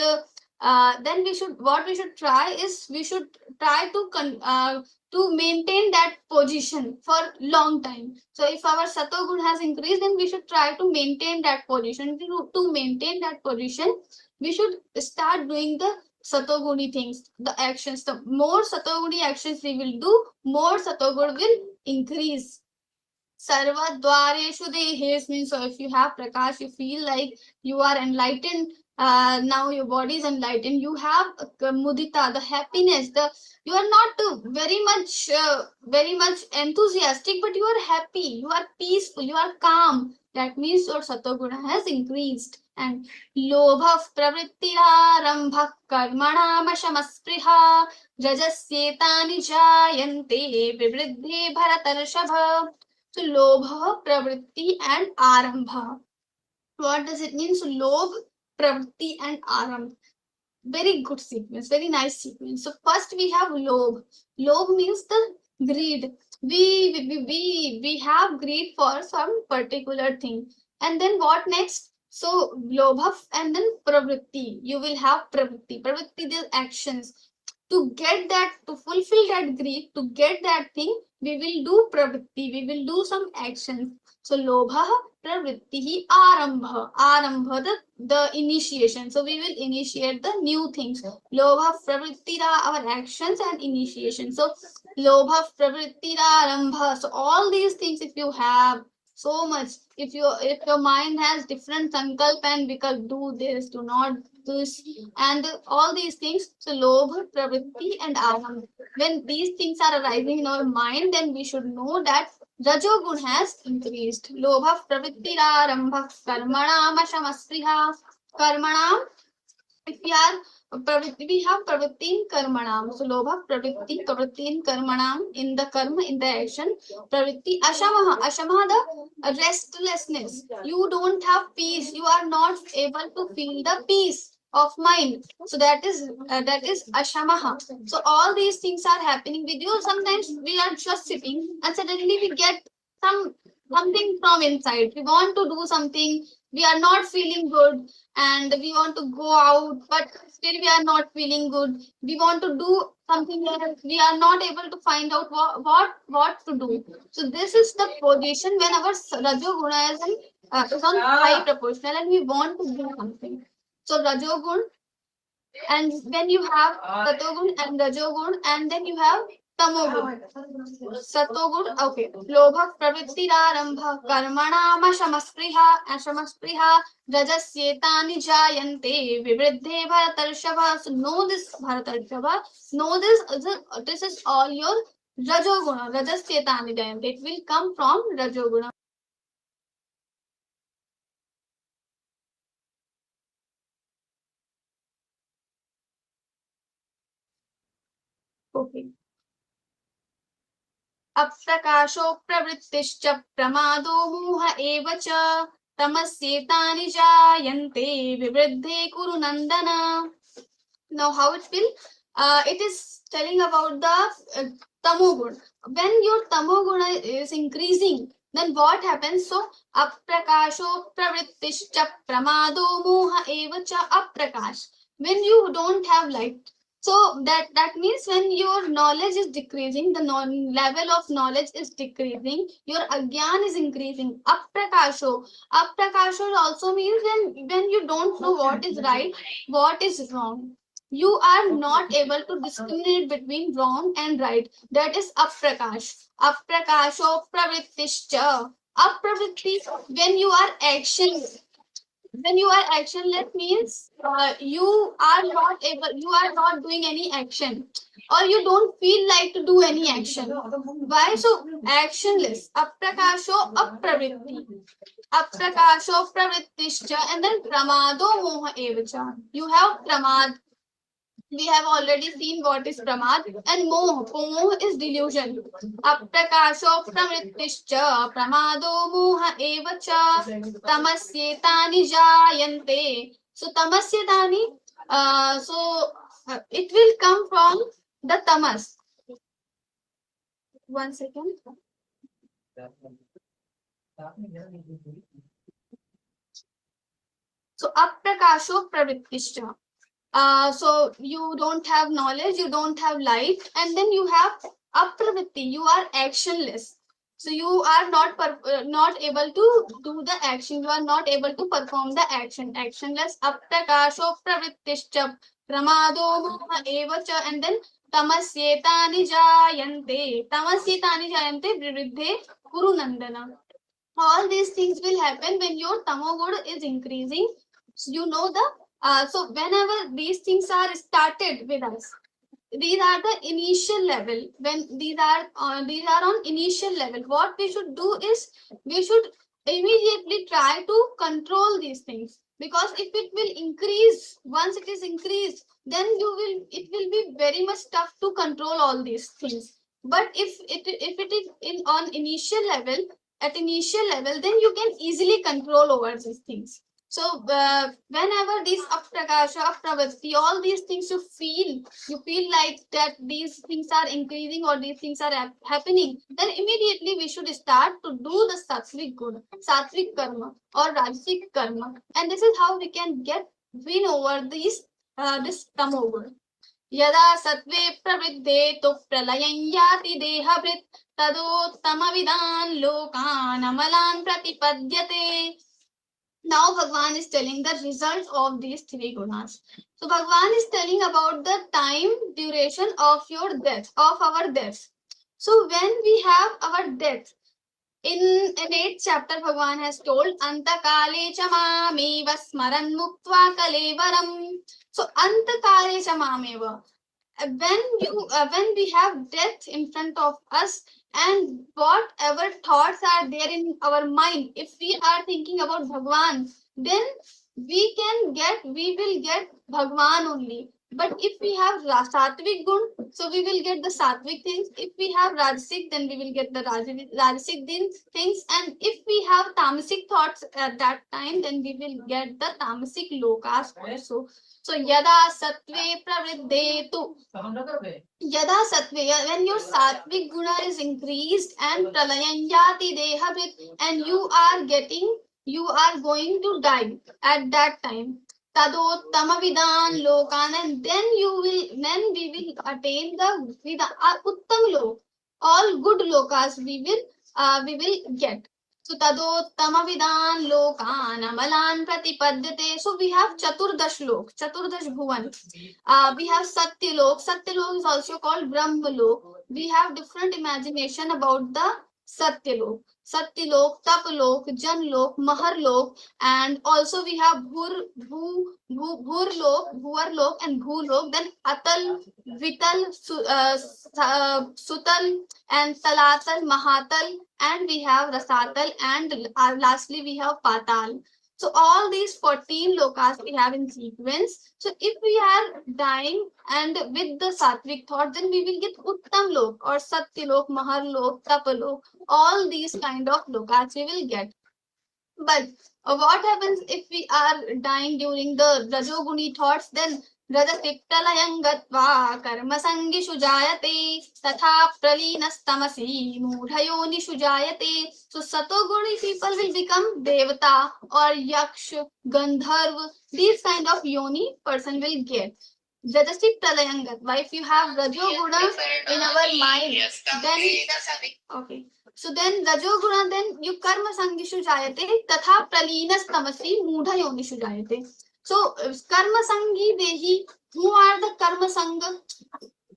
Then we should what we should try is we should try to maintain that position for long time. So if our satogun has increased, then we should try to maintain that position. To maintain that position, we should start doing the satoguni things, the actions. The more satoguni actions we will do, more satogun will increase. Sarva dwareshu dehes means, so if you have prakash, you feel like you are enlightened. Now your body is enlightened. You have mudita, the happiness. You are not very much enthusiastic, but you are happy. You are peaceful. You are calm. That means your satoguna has increased. And lobha pravrittirarambha karmanamashamaspriha rajasyetani jayante vivriddhi bharatarshava. So lobha, pravritti, and arambha. What does it mean? So lobh, pravritti, and arambha. Very good sequence, very nice sequence. So first we have lobh. Lobh means the greed. We have greed for some particular thing. And then what next? So lobha and then pravritti. You will have pravritti. Pravritti, the actions. To get that, to fulfill that greed, to get that thing, we will do pravritti. We will do some actions. So lobha, pravritti, arambha. Arambha, the initiation. So we will initiate the new things. Lobha, pravrittira, our actions and initiation. So lobha, pravrittira, arambha. So all these things, if you have so much, if your mind has different sankalp and vikalp, do this, do not this, and all these things. So lobha, pravritti, and arambha. When these things are arising in our mind, then we should know that rajogun has increased. Lobha, pravittira, rambha, karmanam, ashamaspriha. Karmanam, if we are We have pravritti karmanam. So lobha pravritti in karmanam, in the karma, in the action. Pravritti ashamaha the restlessness. You don't have peace. You are not able to feel the peace of mind. So that is ashamaha. So all these things are happening with you. Sometimes we are just sitting and suddenly we get something from inside. We want to do something. We are not feeling good and we want to go out, but still we are not feeling good. We want to do something else. We are not able to find out what to do. So this is the position when our rajoguna is on high proportional and we want to do something. So rajogun, and then you have satogun and rajogun, and then you have tamogun. Satogun, okay. Lobha pravrittirarambha karmanama shamaspriha rajasyetani jayante vivriddhe bharatarshava. So know this bharatarshava. Know this is all your rajoguna. Rajasyetani jayante. It will come from rajoguna. Okay. अप्रकाशो प्रवृत्तिश्च प्रमादो मोह एव च तमस्येतानि जायन्ते विवृद्धे कुरु नन्दन. Now how it will? It is telling about the tamogun. When your tamoguna is increasing, then what happens? So aprakasho pravrittishcha pramado moha eva cha aprakash. When you don't have light, so that means when your knowledge is decreasing, the level of knowledge is decreasing, your agyan is increasing. Aprakasho also means when you don't know what is right, what is wrong. You are not able to discriminate between wrong and right. That is aprakash. Aprakasho pravrittishcha. Apravritti, when you are actionless means you are not doing any action, or you don't feel like to do any action. Why? So actionless. Aprakasho apravritti. Aprakasho pravrittischa, and then pramado moha evacha. You have pramad. We have already seen what is pramad, and moh is delusion. Aprakasho pramrittischa pramado moha evacha tamasyetani jayante. So tamasyetani, it will come from the tamas. One second. So aprakasho pravrittischa. So you don't have knowledge, you don't have light, and then you have apravritti. You are actionless. So you are not able to do the action. You are not able to perform the action. Actionless. Aprakasho pravrittischa pramado moha evacha, and then tamasyetani jayante. Tamasyetani jayante viruddhe kuru nandana. All these things will happen when your tamoguna is increasing. So you know so whenever these things are started with us, these are the initial level. When these are on initial level, what we should do is we should immediately try to control these things, because if it will increase, once it is increased, then it will be very much tough to control all these things. But if it is on initial level, at initial level, then you can easily control over these things. So whenever these aprakasha, apravritti, all these things you feel like that these things are increasing or these things are happening, then immediately we should start to do the sattvic good, sattvic karma or rajasic karma, and this is how we can get win over this tamoguna. Yada sattve pravriddhe to pralayam yati dehabrit tadotamavidan lokan amalan pratipadyate. Now Bhagwan is telling the result of these three gunas. So Bhagwan is telling about the time duration of your death, of our death. So when we have our death, in 8th chapter, Bhagwan has told, Antakale chamameva smaran muktva kalevaram. So Antakale chamameva. When we have death in front of us, and whatever thoughts are there in our mind, if we are thinking about Bhagwan, then we will get Bhagwan only. But if we have sattvic gun, so we will get the sattvic things. If we have rajasic, then we will get the rajasic things. And if we have tamasic thoughts at that time, then we will get the tamasic lokas also. So yada sattve pravriddhetu. Yada sattve, when your sattvic guna is increased and pralayanyati dehabhit, and you are going to die at that time. Tadottamavidan lokan, and then we will attain the uttam lok. All good lokas we will get. So tadottamavidan lokan amalan pratipadyate. So we have chaturdash lok, chaturdash bhuvan. We have Satyalok. Satyalok is also called Brahmalok. We have different imagination about the Satyalok. Satyalok, Tapalok, Janlok, Maharlok, and also we have Bhurlok, and Bhulok. Then Atal, Vital, Sutal, and Talatal, Mahatal, and we have Rasatal, and lastly we have Patal. So all these 14 lokas we have in sequence. So if we are dying and with the sattvic thought, then we will get Uttam lok or Satyalok, Maharlok, Tapalok. All these kind of lokas we will get. But what happens if we are dying during the rajoguni thoughts? Then Rajasiktalayan gatva karma sangishu jayate tatha pralinastamasi mudhayonishu jayate. So satoguni people will become devata or yaksh, gandharv. These kind of yoni person will get. Rajasik pralayam gatva. If you have rajoguna in our mind, then okay. So then rajoguna, then you karma sangishu jayate tatha pralinas tamasi mudha yonishu jayate. So karma sangi dehi, who are the karma sangha?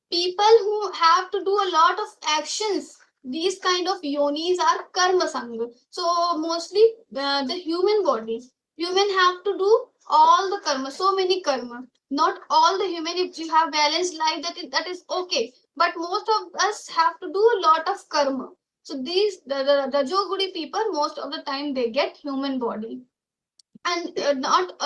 People who have to do a lot of actions. These kind of yonis are karma sangha. So mostly the human body, human have to do all the karma, so many karma. Not all the human, if you have balanced life, that is okay. But most of us have to do a lot of karma. So these the Rajogudi people, most of the time they get human body, and not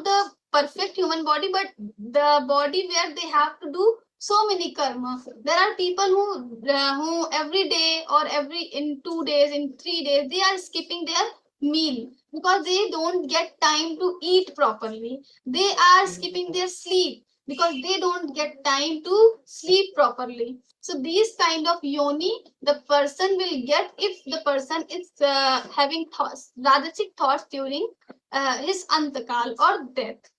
the perfect human body, but the body where they have to do so many karma. There are people who every day or every in 2 days, in 3 days, they are skipping their meal because they don't get time to eat properly. They are skipping their sleep because they don't get time to sleep properly. So these kind of yoni the person will get if the person is having thoughts, rajasic thoughts during his antakal or death.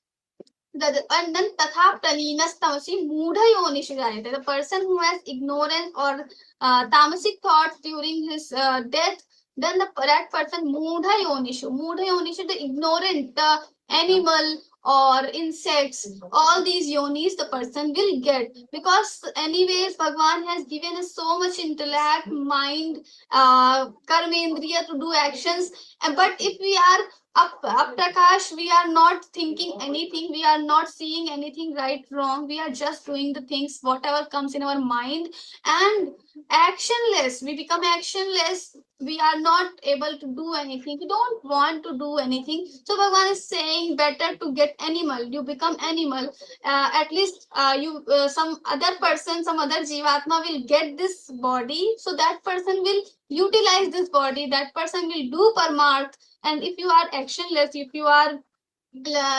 And then tatha pralinas tamasi mudha yonishu jayate. The person who has ignorance or tamasic thoughts during his death, then that person mudha yonishu. Mudha yonishu, the ignorant, the animal or insects, all these yonis the person will get, because anyways Bhagwan has given us so much intellect, mind, karmendriya to do actions. But if we are up Prakash, we are not thinking anything, we are not seeing anything right, wrong, we are just doing the things whatever comes in our mind, and actionless, we become actionless, we are not able to do anything, we don't want to do anything. So Bhagavan is saying better to get animal, you become animal. At least you some other person, some other jivatma will get this body, so that person will utilize this body, that person will do parmarth. And if you are actionless, if you are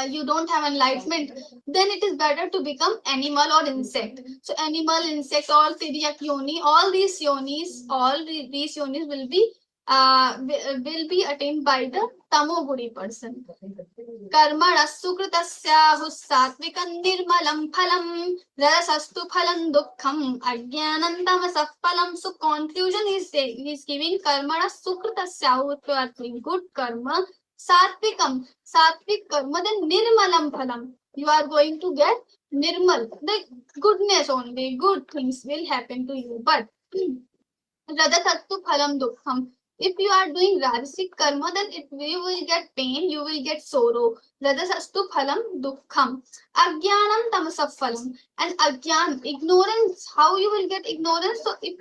you don't have enlightenment, then it is better to become animal or insect. So animal, insect, all Tiriyak yoni, all these yonis, these yonis will be attained by the tamoguri person. Karma sukritasya sattvikam nirmalam phalam rasastu phalam dukkham ajnanantam phalam. So conclusion is saying, he is giving karma sukritasya, if you are doing good karma, sattvikam, sattvic karma, then nirmalam phalam, you are going to get nirmal, the goodness only, good things will happen to you. But Radhatattu phalam dukkham. If you are doing rajasic karma, then you will get pain, you will get sorrow. Radhasastu phalam dukkham. Ajnanam tamasaf phalam. And ajnan, ignorance, how you will get ignorance? So if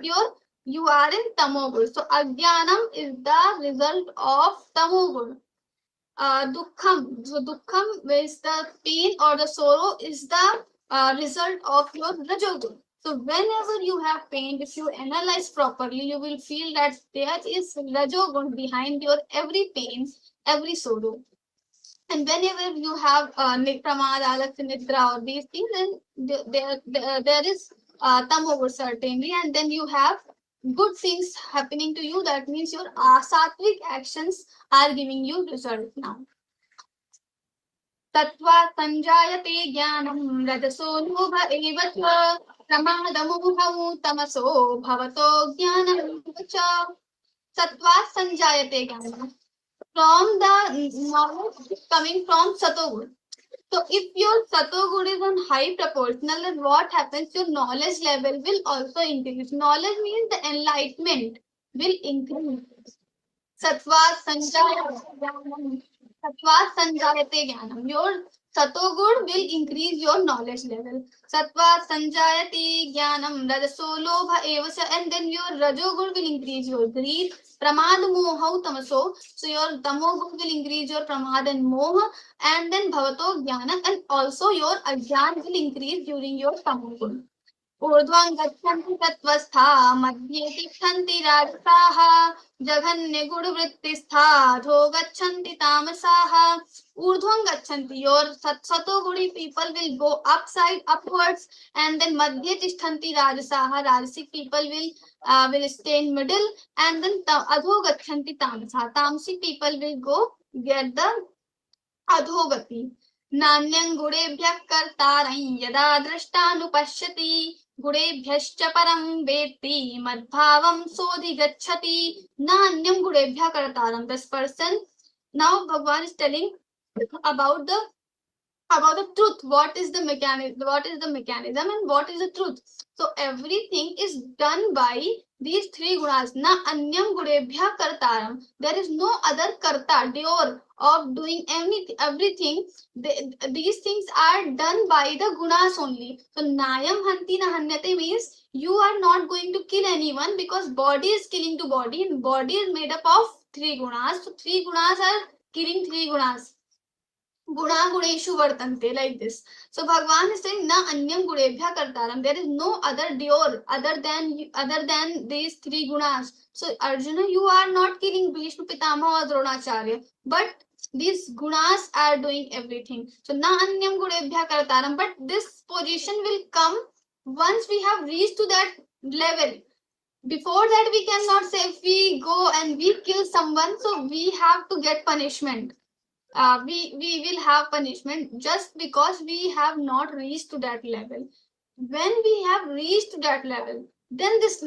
you are in tamogur, so ajnanam is the result of tamogur. Dukkham. So dukkham is the pain or the sorrow is the result of your rajoguna. So whenever you have pain, if you analyze properly, you will feel that there is rajoguna behind your every pain, every sorrow. And whenever you have pramad, alasya, nidra, or these things, then there is tamoguna certainly, and then you have good things happening to you. That means your sattvic actions are giving you result now. तत्वा संजायते ज्ञानं रजसो लोभ एव च प्रमादमोहौ तमसो भवतो ज्ञानं च सत्वा संजायते ज्ञानं from the knowledge coming from satoguna. So if your satoguna is on high proportional, then what happens? Your knowledge level will also increase. Knowledge means the enlightenment will increase. Sattva sanjayate jnanam. Your satoguna will increase your knowledge level. Sattva sanjayate jnanam rajaso lobha evasa, and then your rajoguna will increase your greed. Pramad mohau tamaso. So your tamoguna will increase your pramad and moha, and then bhavato jnana, and also your ajnan will increase during your tamoguna. ऊर्ध्वं गच्छन्ति तत्त्वस्था मध्ये तिष्ठन्ति राजसाः जघन्यगुणवृत्तिस्था अधो गच्छन्ति तामसाः. ऊर्ध्वं गच्छन्ति, your satoguni people will go upside upwards, and then madhye tishthanti rajasaha, rajasic people will stay in middle, and then adho gachanti tamasa, tamasic people will go get the अधोगति. नान्यं गुणेभ्यः कर्तारं यदा दृष्टानुपश्यति गुणेभ्यश्च परं वेत्ति मद्भावं सोऽधिगच्छति. नान्यं गुणेभ्यः कर्तारं. This person, now Bhagavan is telling about the truth. What is the mechanism and what is the truth? So everything is done by these three gunas. Na anyam gudebhya kartaram. There is no other karta, doer of doing everything. These things are done by the gunas only. So nayam hanti na hanyate means you are not going to kill anyone, because body is killing to body, and body is made up of three gunas. So three gunas are killing three gunas. Guna guneshu vartante, like this. So Bhagavan is saying na anyam gudebhya kartaram. There is no other doer other than these three gunas. So Arjuna, you are not killing Bhishma, Pitamaha or Dronacharya, but these gunas are doing everything. So na anyam gudebhya kartaram. But this position will come once we have reached to that level. Before that, we cannot say if we go and we kill someone, so we have to get punishment. We will have punishment just because we have not reached to that level. When we have reached to that level, then this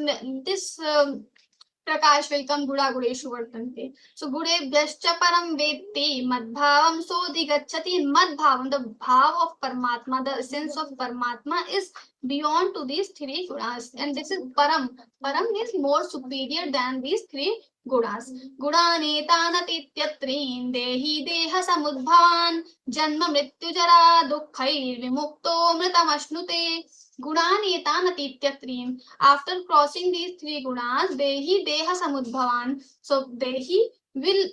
Prakash will come. Guda gudeshu vartante. So gudebhyascha param vetti madbhavam sodhigacchati. Madbhavam, the bhav of Paramatma, the essence of Paramatma is beyond to these three gunas, and this is param. Param is more superior than these three gunas. Gudanetanatityatrin dehi deha samudbhavan janma mrityu jara dukhair vimukto mritamashnute. Gudanetanatityatrin. After crossing these three gunas, dehi deha samudbhavan. So dehi will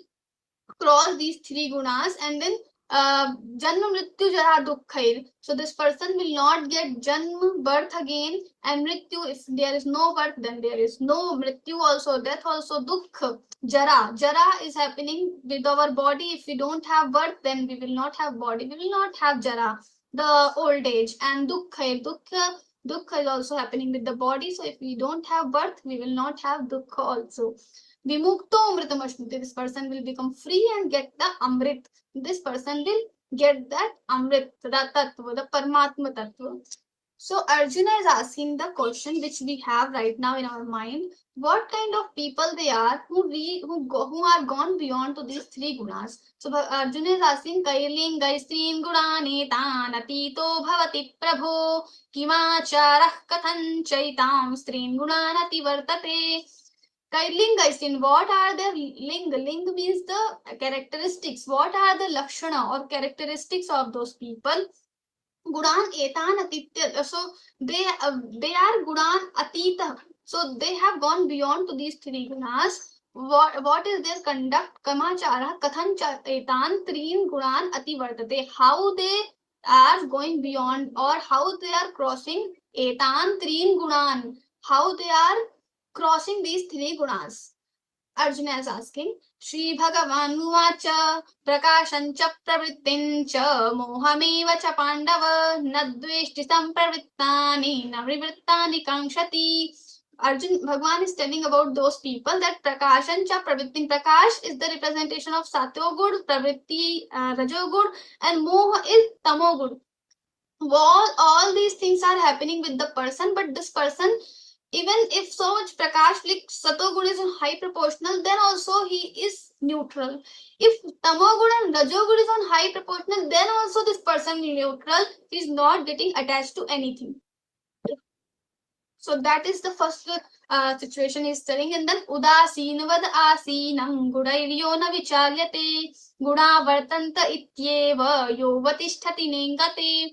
cross these three gunas, and then janma mrityu jara dukhair. So this person will not get janma, birth again, and mrityu. If there is no birth, then there is no mrityu also, death also. Dukha, jara. Jara is happening with our body. If we don't have birth, then we will not have body. We will not have jara, the old age. And dukha is also happening with the body. So if we don't have birth, we will not have dukha also. Vimukto amritamashnuti. This person will become free and get the amrit. This person will get that amrit, that tattva, the Paramatma tattva. So Arjuna is asking the question which we have right now in our mind: what kind of people they are who are gone beyond to these three gunas? So Arjuna is asking, Kailingaistriin gunanetan atito bhavati prabho kimacharah kathan chaitam strin gunanati vartate. Kailingaistriin, what are the ling? Ling means the characteristics. What are the lakshana or characteristics of those people? Gunan etan atitya. So they are gunan atita. So they have gone beyond to these three gunas. What is their conduct? Kamachara kathan etan trin gunan ati vartate. How they are going beyond, or how they are crossing etan treen gunan, how they are crossing these three gunas. Arjuna is asking, Shri Bhagavan Uvacha Prakashancha Pravrittincha Mohameva cha Pandava Nadveshti Sampravittani Navrivittani Kankshati. Arjun Bhagwan is telling about those people that Prakashancha Pravrittin. Prakash is the representation of Satogud, Pravritti, Rajogud, and Moha is Tamogud. All these things are happening with the person, but this person, even if so much prakash like satoguna is on high proportional, then also he is neutral. If tamoguna and rajoguna is on high proportional, then also this person is neutral. He is not getting attached to anything. So that is the first situation he is telling. And then udasinavad asinam gudairyo na vicharyate guna vartanta ityeva yovatisthati nengate.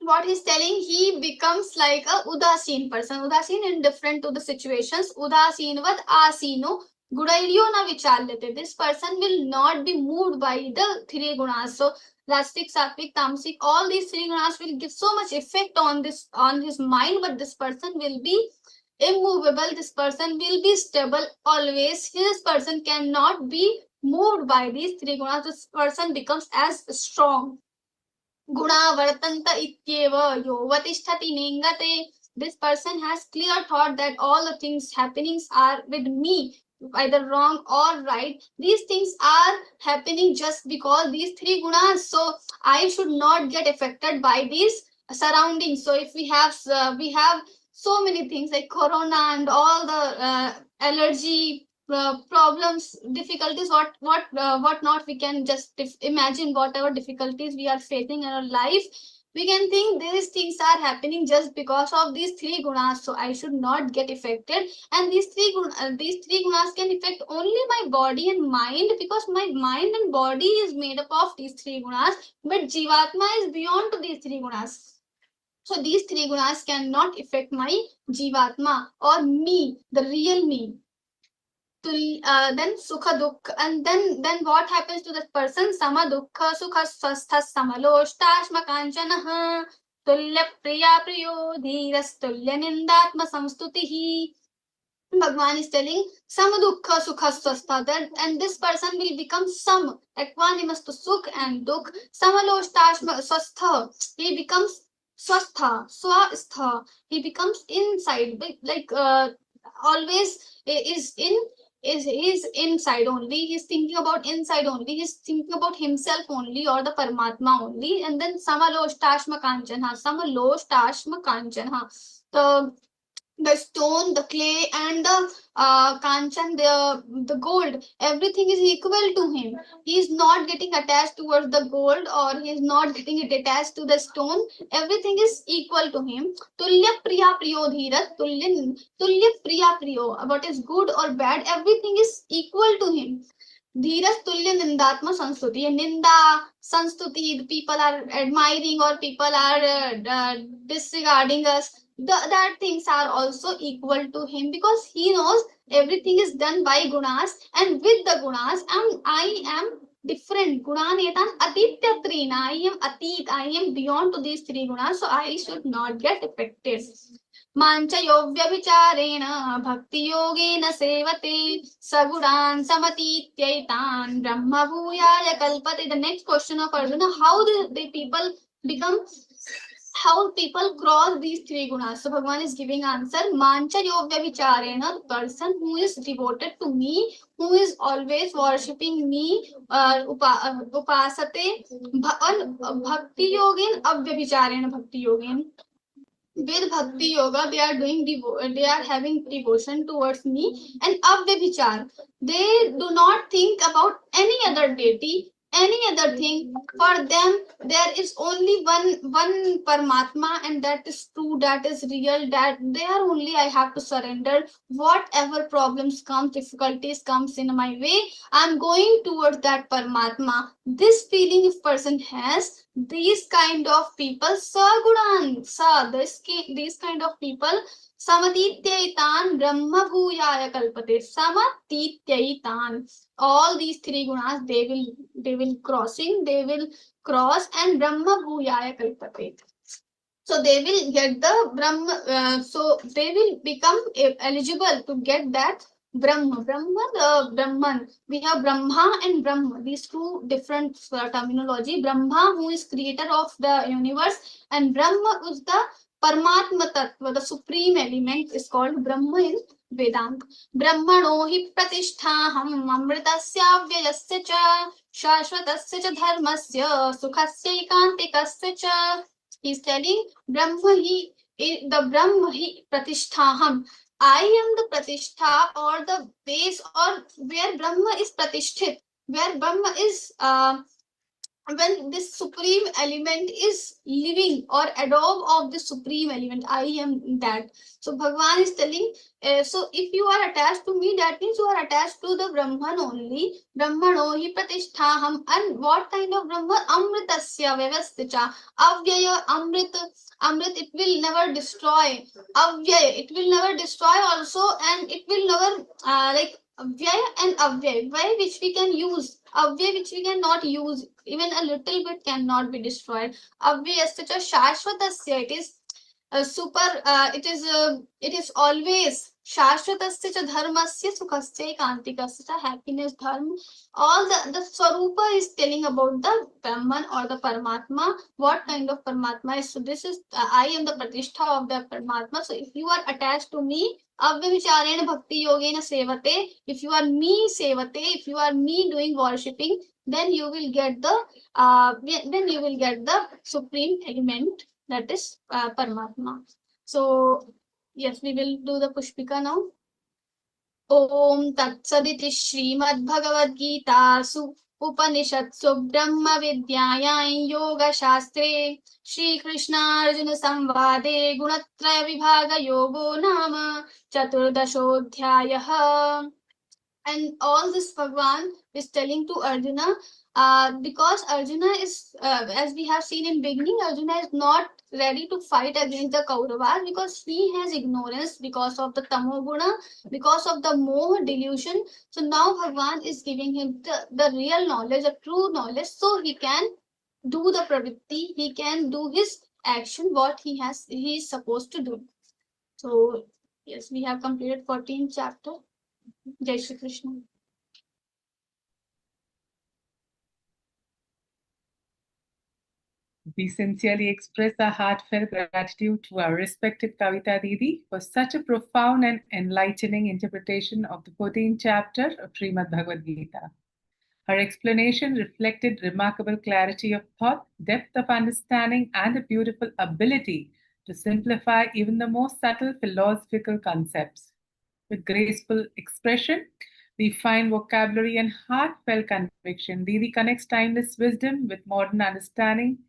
What he's telling, he becomes like a udasin person. Udasin indifferent to the situations. Udasinvad asino gudairyo na vichalyate. This person will not be moved by the three gunas. So rastic, sattvic, tamasic, all these three gunas will give so much effect on his mind, but this person will be immovable. This person will be stable always. This person cannot be moved by these three gunas. This person becomes as strong. Guna vartanta ityeva yovatisthati nengate. This person has clear thought that all the things happenings are with me, either wrong or right. These things are happening just because these three gunas. So I should not get affected by these surroundings. So if we have so many things like corona and all the allergy problems, difficulties, what not, we can just imagine whatever difficulties we are facing in our life. We can think these things are happening just because of these three gunas, so I should not get affected. And these three gunas can affect only my body and mind, because my mind and body is made up of these three gunas, but jivatma is beyond to these three gunas. So these three gunas cannot affect my jivatma or me, the real me. Then sukha dukkha, and then what happens to that person? Sama dukkha sukha swastha samaloshtasma kanchana tulya priya priyo dhiras tulya nindatma samstutihi. Bhagwan is telling sama dukkha sukha swastha, that and this person will become some equanimous to sukh and dukh. Samaloshtasma swastha, he becomes swastha, swastha, he becomes inside, like always is inside only. He's thinking about inside only. He's thinking about himself only, or the Paramatma only. And then Samaloshtasma Kanchanha. Samaloshtasma Kanchanha. The stone, the clay, and the kanchan, the gold, everything is equal to him. He is not getting attached towards the gold, or he is not getting it attached to the stone. Everything is equal to him. Tulya priya priyo dhirat, tulya priya priyo. What is good or bad, everything is equal to him. Dhiras tulya nindatma sanstuti. Ninda, sanstuti, the people are admiring or people are disregarding us. That things are also equal to him, because he knows everything is done by gunas, and with the gunas I am different. Gunanetan atityatrina. I am atit. I am beyond to these three gunas, so I should not get affected. मांच योव्यभिचारेण भक्ति योगेन सेवते सगुणान् समतीत्यैतान् ब्रह्म भूयाय कल्पते. The next question of Arjuna: how the people become, how people cross these three gunas? So Bhagwan is giving answer. Mancha yogya vicharena, the person who is devoted to me, who is always worshipping me, upasate, bhakti yogin avyabhicharena, bhakti yogin. With bhakti yoga, they are doing they are having devotion towards me, and avyabhichar, they do not think about any other deity, any other thing. For them, there is only one Paramatma, and that is true, that is real, that they are only I have to surrender. Whatever problems come, difficulties comes in my way, I'm going towards that Paramatma. This feeling if person has, these kind of people, sagunan, these kind of people, samatityaitan brahma bhuyaya kalpate. Samatityaitan, all these three gunas, they will crossing, they will cross and Brahma Bhuyaya Kalpate. So they will get the Brahma, so they will become eligible to get that Brahma. Brahma, the Brahman. We have Brahma and Brahma. These two different terminology. Brahma, who is creator of the universe, and Brahma is the Paramatma Tattva, the supreme element, is called Brahma in Vedanta. Brahmano hi pratisthaham amritasya vyayasya cha shashvatasya cha dharmasya sukhasya ikantikasya cha. He's telling Brahma hi, the Brahma hi pratisthaham. I am the pratishtha or the base or where Brahma is pratishthit, where Brahma is when this supreme element is living or adobe of the supreme element. I am that. So Bhagavan is telling, so if you are attached to me, that means you are attached to the Brahman only. Brahmano hi pratisthaham. And what kind of Brahman? Amritasya vyavasthicha. Avyaya Amrit. Amrit, it will never destroy. Avyaya, it will never destroy also, and it will never like Vyaya and Avyaya. Vyaya which we can use, Avyaya which we cannot use, even a little bit cannot be destroyed. Avyayasya shashvatasya, it is it is always shashvatasya cha dharmasya sukhasya kantikasya cha, happiness, dharma. All the Swarupa is telling about the Brahman or the Paramatma. What kind of Paramatma is? So this is I am the pratishtha of the Paramatma. So if you are attached to me, Avya bhakti yogena sevate. If you are me sevate, if you are me doing worshipping, then you will get the supreme element, that is Paramatma. So yes, we will do the Pushpika now. Om Tatsadithi Śrīmad-Bhagavadgītāsu Upanishadsu Brahma Vidyāyāṁ Yoga Shastre Shri Krishna Arjuna Samvade Gunatraya Vibhaga Yogo Nama Chaturdashodhyayah. And all this Bhagwan is telling to Arjuna, because Arjuna is, as we have seen in beginning, Arjuna is not ready to fight against the Kauravas because he has ignorance because of the tamoguna, because of the moha delusion. So now Bhagwan is giving him the real knowledge, the true knowledge, so he can do the pravritti, he can do his action, what he is supposed to do. So yes, we have completed 14th chapter. Jai Shri Krishna. We sincerely express our heartfelt gratitude to our respected Kavita Didi for such a profound and enlightening interpretation of the 14th chapter of Śrīmad-Bhagavadgītā. Her explanation reflected remarkable clarity of thought, depth of understanding, and a beautiful ability to simplify even the most subtle philosophical concepts. With graceful expression, we find vocabulary and heartfelt conviction. Didi connects timeless wisdom with modern understanding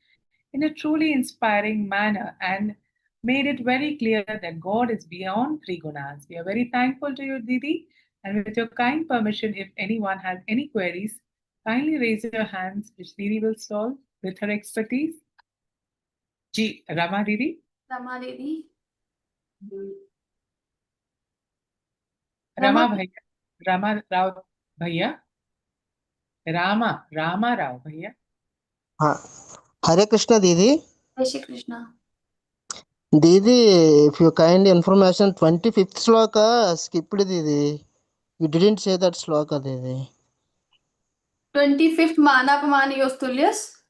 in a truly inspiring manner and made it very clear that God is beyond three gunas. We are very thankful to you, Didi, and with your kind permission, if anyone has any queries, kindly raise your hands, which Didi will solve with her expertise. Rama Didi. Rama Didi. Rama Bhaiya. Rama Rao Bhaiya. Rama Rao Bhaiya. Hare Krishna, Didi. Jai Shri Krishna. Didi, if you kind information, 25th sloka skipped, Didi. You didn't say that sloka, Didi. 25th Manapamani Yostulyas.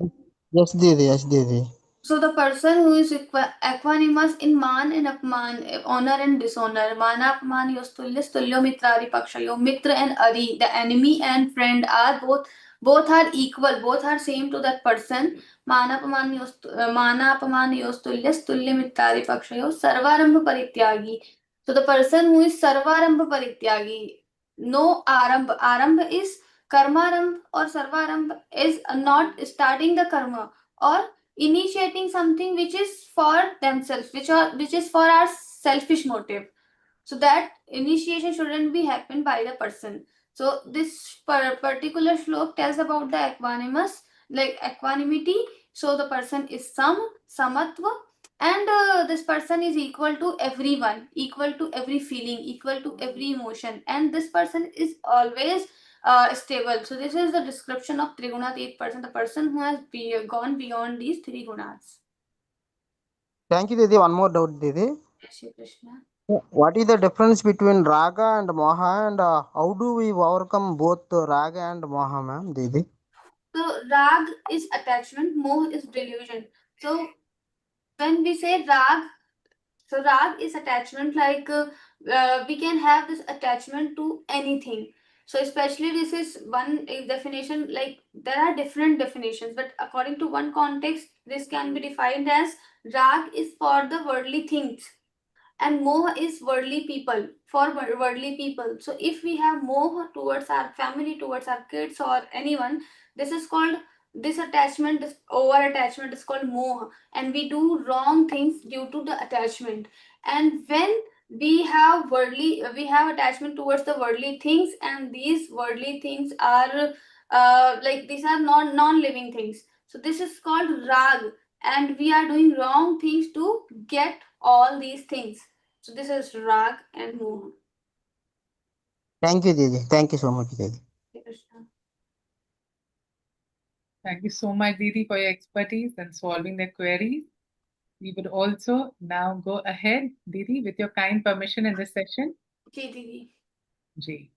Yes, Didi, yes, Didi. So the person who is equanimous in man and apman, honor and dishonor, Manapamani Yostulyas, Tulyo Mitrari Pakshayo, Mitra and Ari, the enemy and friend are both are equal, both are same to that person. Manapamani Yostulyas, Tulya Mitrari Pakshayo, Sarvarambha Parityagi. So the person who is Sarvarambha Parityagi, no Arambha. Arambha is Karmarambha or Sarvarambha is not starting the karma or initiating something which is for themselves, which is for our selfish motive. So that initiation shouldn't be happen by the person. So this particular slok tells about the equanimous, like equanimity. So the person is samatva, and this person is equal to everyone, equal to every feeling, equal to every emotion, and this person is always stable. So this is the description of Trigunatit person, the person who has gone beyond these three gunas. Thank you, Didi. One more doubt, Didi. Shri Krishna. What is the difference between raga and moha, and how do we overcome both raga and moha, ma'am, Didi? So rag is attachment, moh is delusion. So when we say rag, so rag is attachment, like we can have this attachment to anything. So especially this is one definition, like there are different definitions, but according to one context, this can be defined as rag is for the worldly things and moh is worldly people, for worldly people. So if we have moh towards our family, towards our kids or anyone, this is called, this attachment, this over attachment is called moh, and we do wrong things due to the attachment. And when we have worldly, we have attachment towards the worldly things, and these worldly things are like these are non-living things, so this is called rag, and we are doing wrong things to get all these things. So this is rag and moha. Thank you, Didi. Thank you so much, Didi. Krishna. Thank you so much, Didi, for your expertise in solving the queries. We would also now go ahead, Didi, with your kind permission in this session. Ji, Didi. Ji.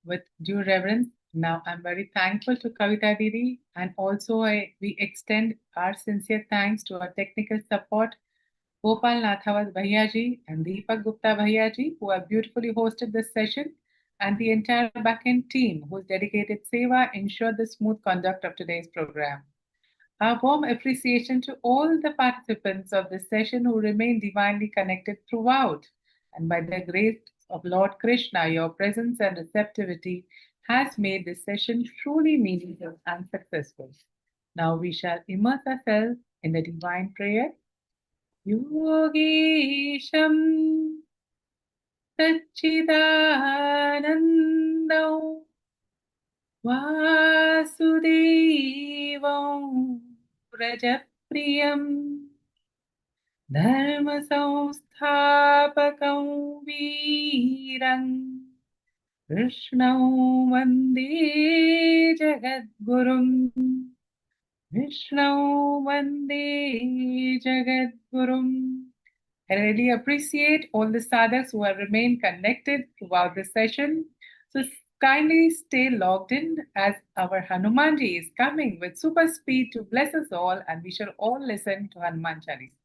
With due reverence, now I'm very thankful to Kavita Didi, and also we extend our sincere thanks to our technical support, Gopal Nathawat Bhaiyaji and Deepak Gupta Bhaiyaji, who have beautifully hosted this session, and the entire backend team whose dedicated seva ensured the smooth conduct of today's program. Our warm appreciation to all the participants of this session who remain divinely connected throughout. And by the grace of Lord Krishna, your presence and receptivity has made this session truly meaningful and successful. Now we shall immerse ourselves in the divine prayer. Yogesham Satchidanandam Vasudevam Rajapriyam Dharma Samsthapakam Veeram Krishnam Vande Jagadgurum Krishnam Vande Jagadgurum. I really appreciate all the sadhaks who have remained connected throughout this session. So kindly stay logged in, as our Hanumanji is coming with super speed to bless us all, and we shall all listen to Hanuman Chalisa.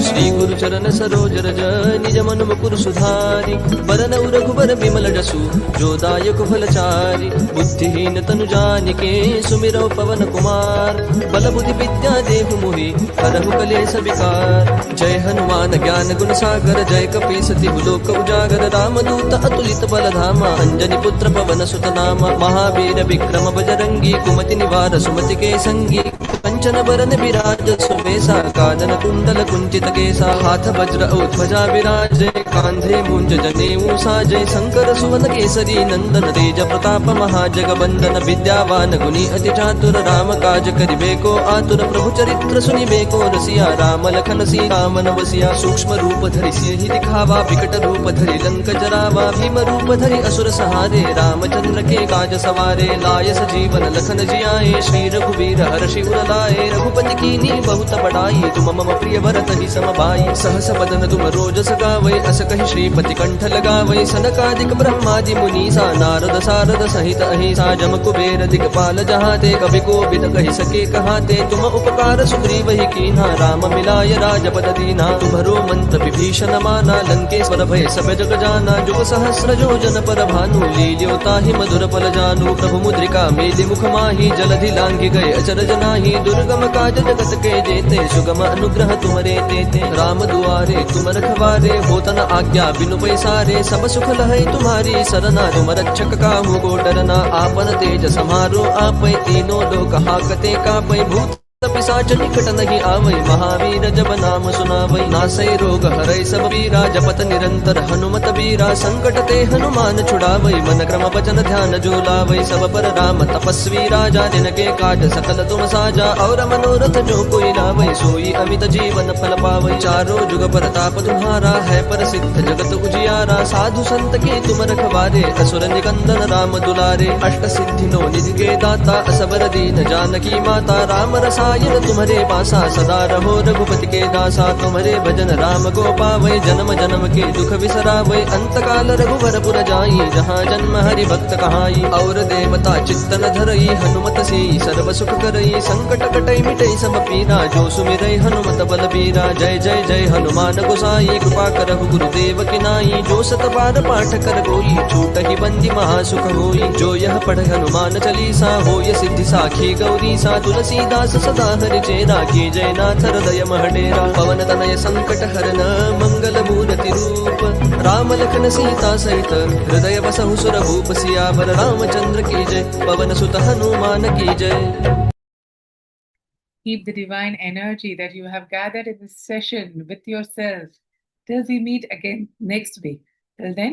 Shri गुरु चरण सरोज रज निज मन मुकुर सुधारि बरन रघुबर बिमल जसु जो दायक फलचारि बुद्धिहीन तनु जानिके सुमिरौ पवन कुमार बल बुद्धि विद्या देहु मोहि करहु कलेस विकार जय हनुमान ज्ञान गुण सागर जय कपीस तिहु लोक उजागर रामदूत अतुलित बल धामा अंजनी पुत्र पवन सुत नामा महावीर विक्रम बजरंगी कुमति निवार सुमति के संगी कंचन बरन विराज सुबेसा कानन कुंडल कुंचित केसा हाथ वज्र ध्वजा विराजे कांधे मुंज जनेऊ साजय शंकर सुवन केसरी नंदन तेज प्रताप महाजगवंदन विद्यावान गुणी अति चातुर राम काज करिबे को आतुर प्रभु चरित्र सुनिबे को रसिया राम लखन सीता मन बसिया सूक्ष्म रूप धरि सिंहि दिखावा विकट रूप धरि लंक जरावा भीम रूप धरि असुर सहारे रामचंद्र के काज सवारे लाय सजीवन लखन जियाए श्री रघुवीर हर्षि उर लाए रघुपति कीनी बहुत बड़ाई तुम मम प्रिय भरत ही समभाई सहस बदन तुम रोजस गावै अस कहि श्रीपति कंठ लगावै सनकादिक ब्रह्मादि मुनीसा नारद सारद सहित अहिसा जम कुबेर दिगपाल जहाते कवि कोविद कहि सके कहाते तुम उपकार सुग्रीव ही कीन्हा राम मिलाय राजपद दीना तुम्हरो मंत्र विभीषण माना लंकेश्वर भय सब जग जाना जुग सहस्र योजन पर भानु लील्यो ताहि मधुर फल जानू प्रभु मुद्रिका मेलि मुख माहि जलधि लांघि गए अचरज नाहि दुर्गम काज जगत के जेते सुगम अनुग्रह तुम्हारे तेते राम दुआरे तुम रखवारे होत न आज्ञा बिनु पैसारे सब सुख लहै तुम्हारी सरना तुम रक्षक काहू को डरना आपन तेज समारो आपै तीनों लोक हाकते कापै भूत पिशाच निकट नहीं आवै, महावीर जब नाम सुनावै। नासै रोग हरै सब पीरा, जपत निरंतर हनुमत बीरा। संकट ते हनुमान छुड़ावै, मन क्रम वचन ध्यान जो लावै। सब पर राम तपस्वी राजा, जिनके काज सकल तुम साजा। और मनोरथ जो कोई लावै, सोई अमित जीवन फल पावै। चारों जुग परताप तुम्हारा, है प्रसिद्ध जगत उजियारा। साधु संत के तुम रखवारे, असुर निकंदन राम दुलारे। अष्ट सिद्धि नो निधि के दाता, असबर दीन जानकी माता। राम रसायन तुम्हारे पासा, सदा रहो रघुपति के दासा। तुम्हारे भजन राम को पावै, जन्म जन्म के दुख बिसरावै। अंत काल रघुवर पुर जाई, जहाँ जन्म हरि भक्त कहाई। और देवता चित्तन धरई, हनुमत से सर्व सुख करई। संकट कटई मिटई सब पीरा, जो सुमिरै हनुमत बलबीरा। जय जय जय हनुमान गोसाई, कृपा करहु गुरुदेव की नाई। जो सत बार पाठ कर कोई, छूटहि बंदी महासुख होई। जो यह पढ़ हनुमान चालीसा, होय सिद्धि साखी गौरीसा। तुलसीदास सदा हरि चेरा, की जय नाथ हृदय महडेरा। पवन तनय संकट हरन, मंगल मूर्ति रूप। राम लखन सीता सहित, हृदय बसहु सुरभूप। सियावर रामचंद्र की जय, पवन सुत हनुमान की जय। Keep the divine energy that you have gathered in this session with yourself till we meet again next week. Till then,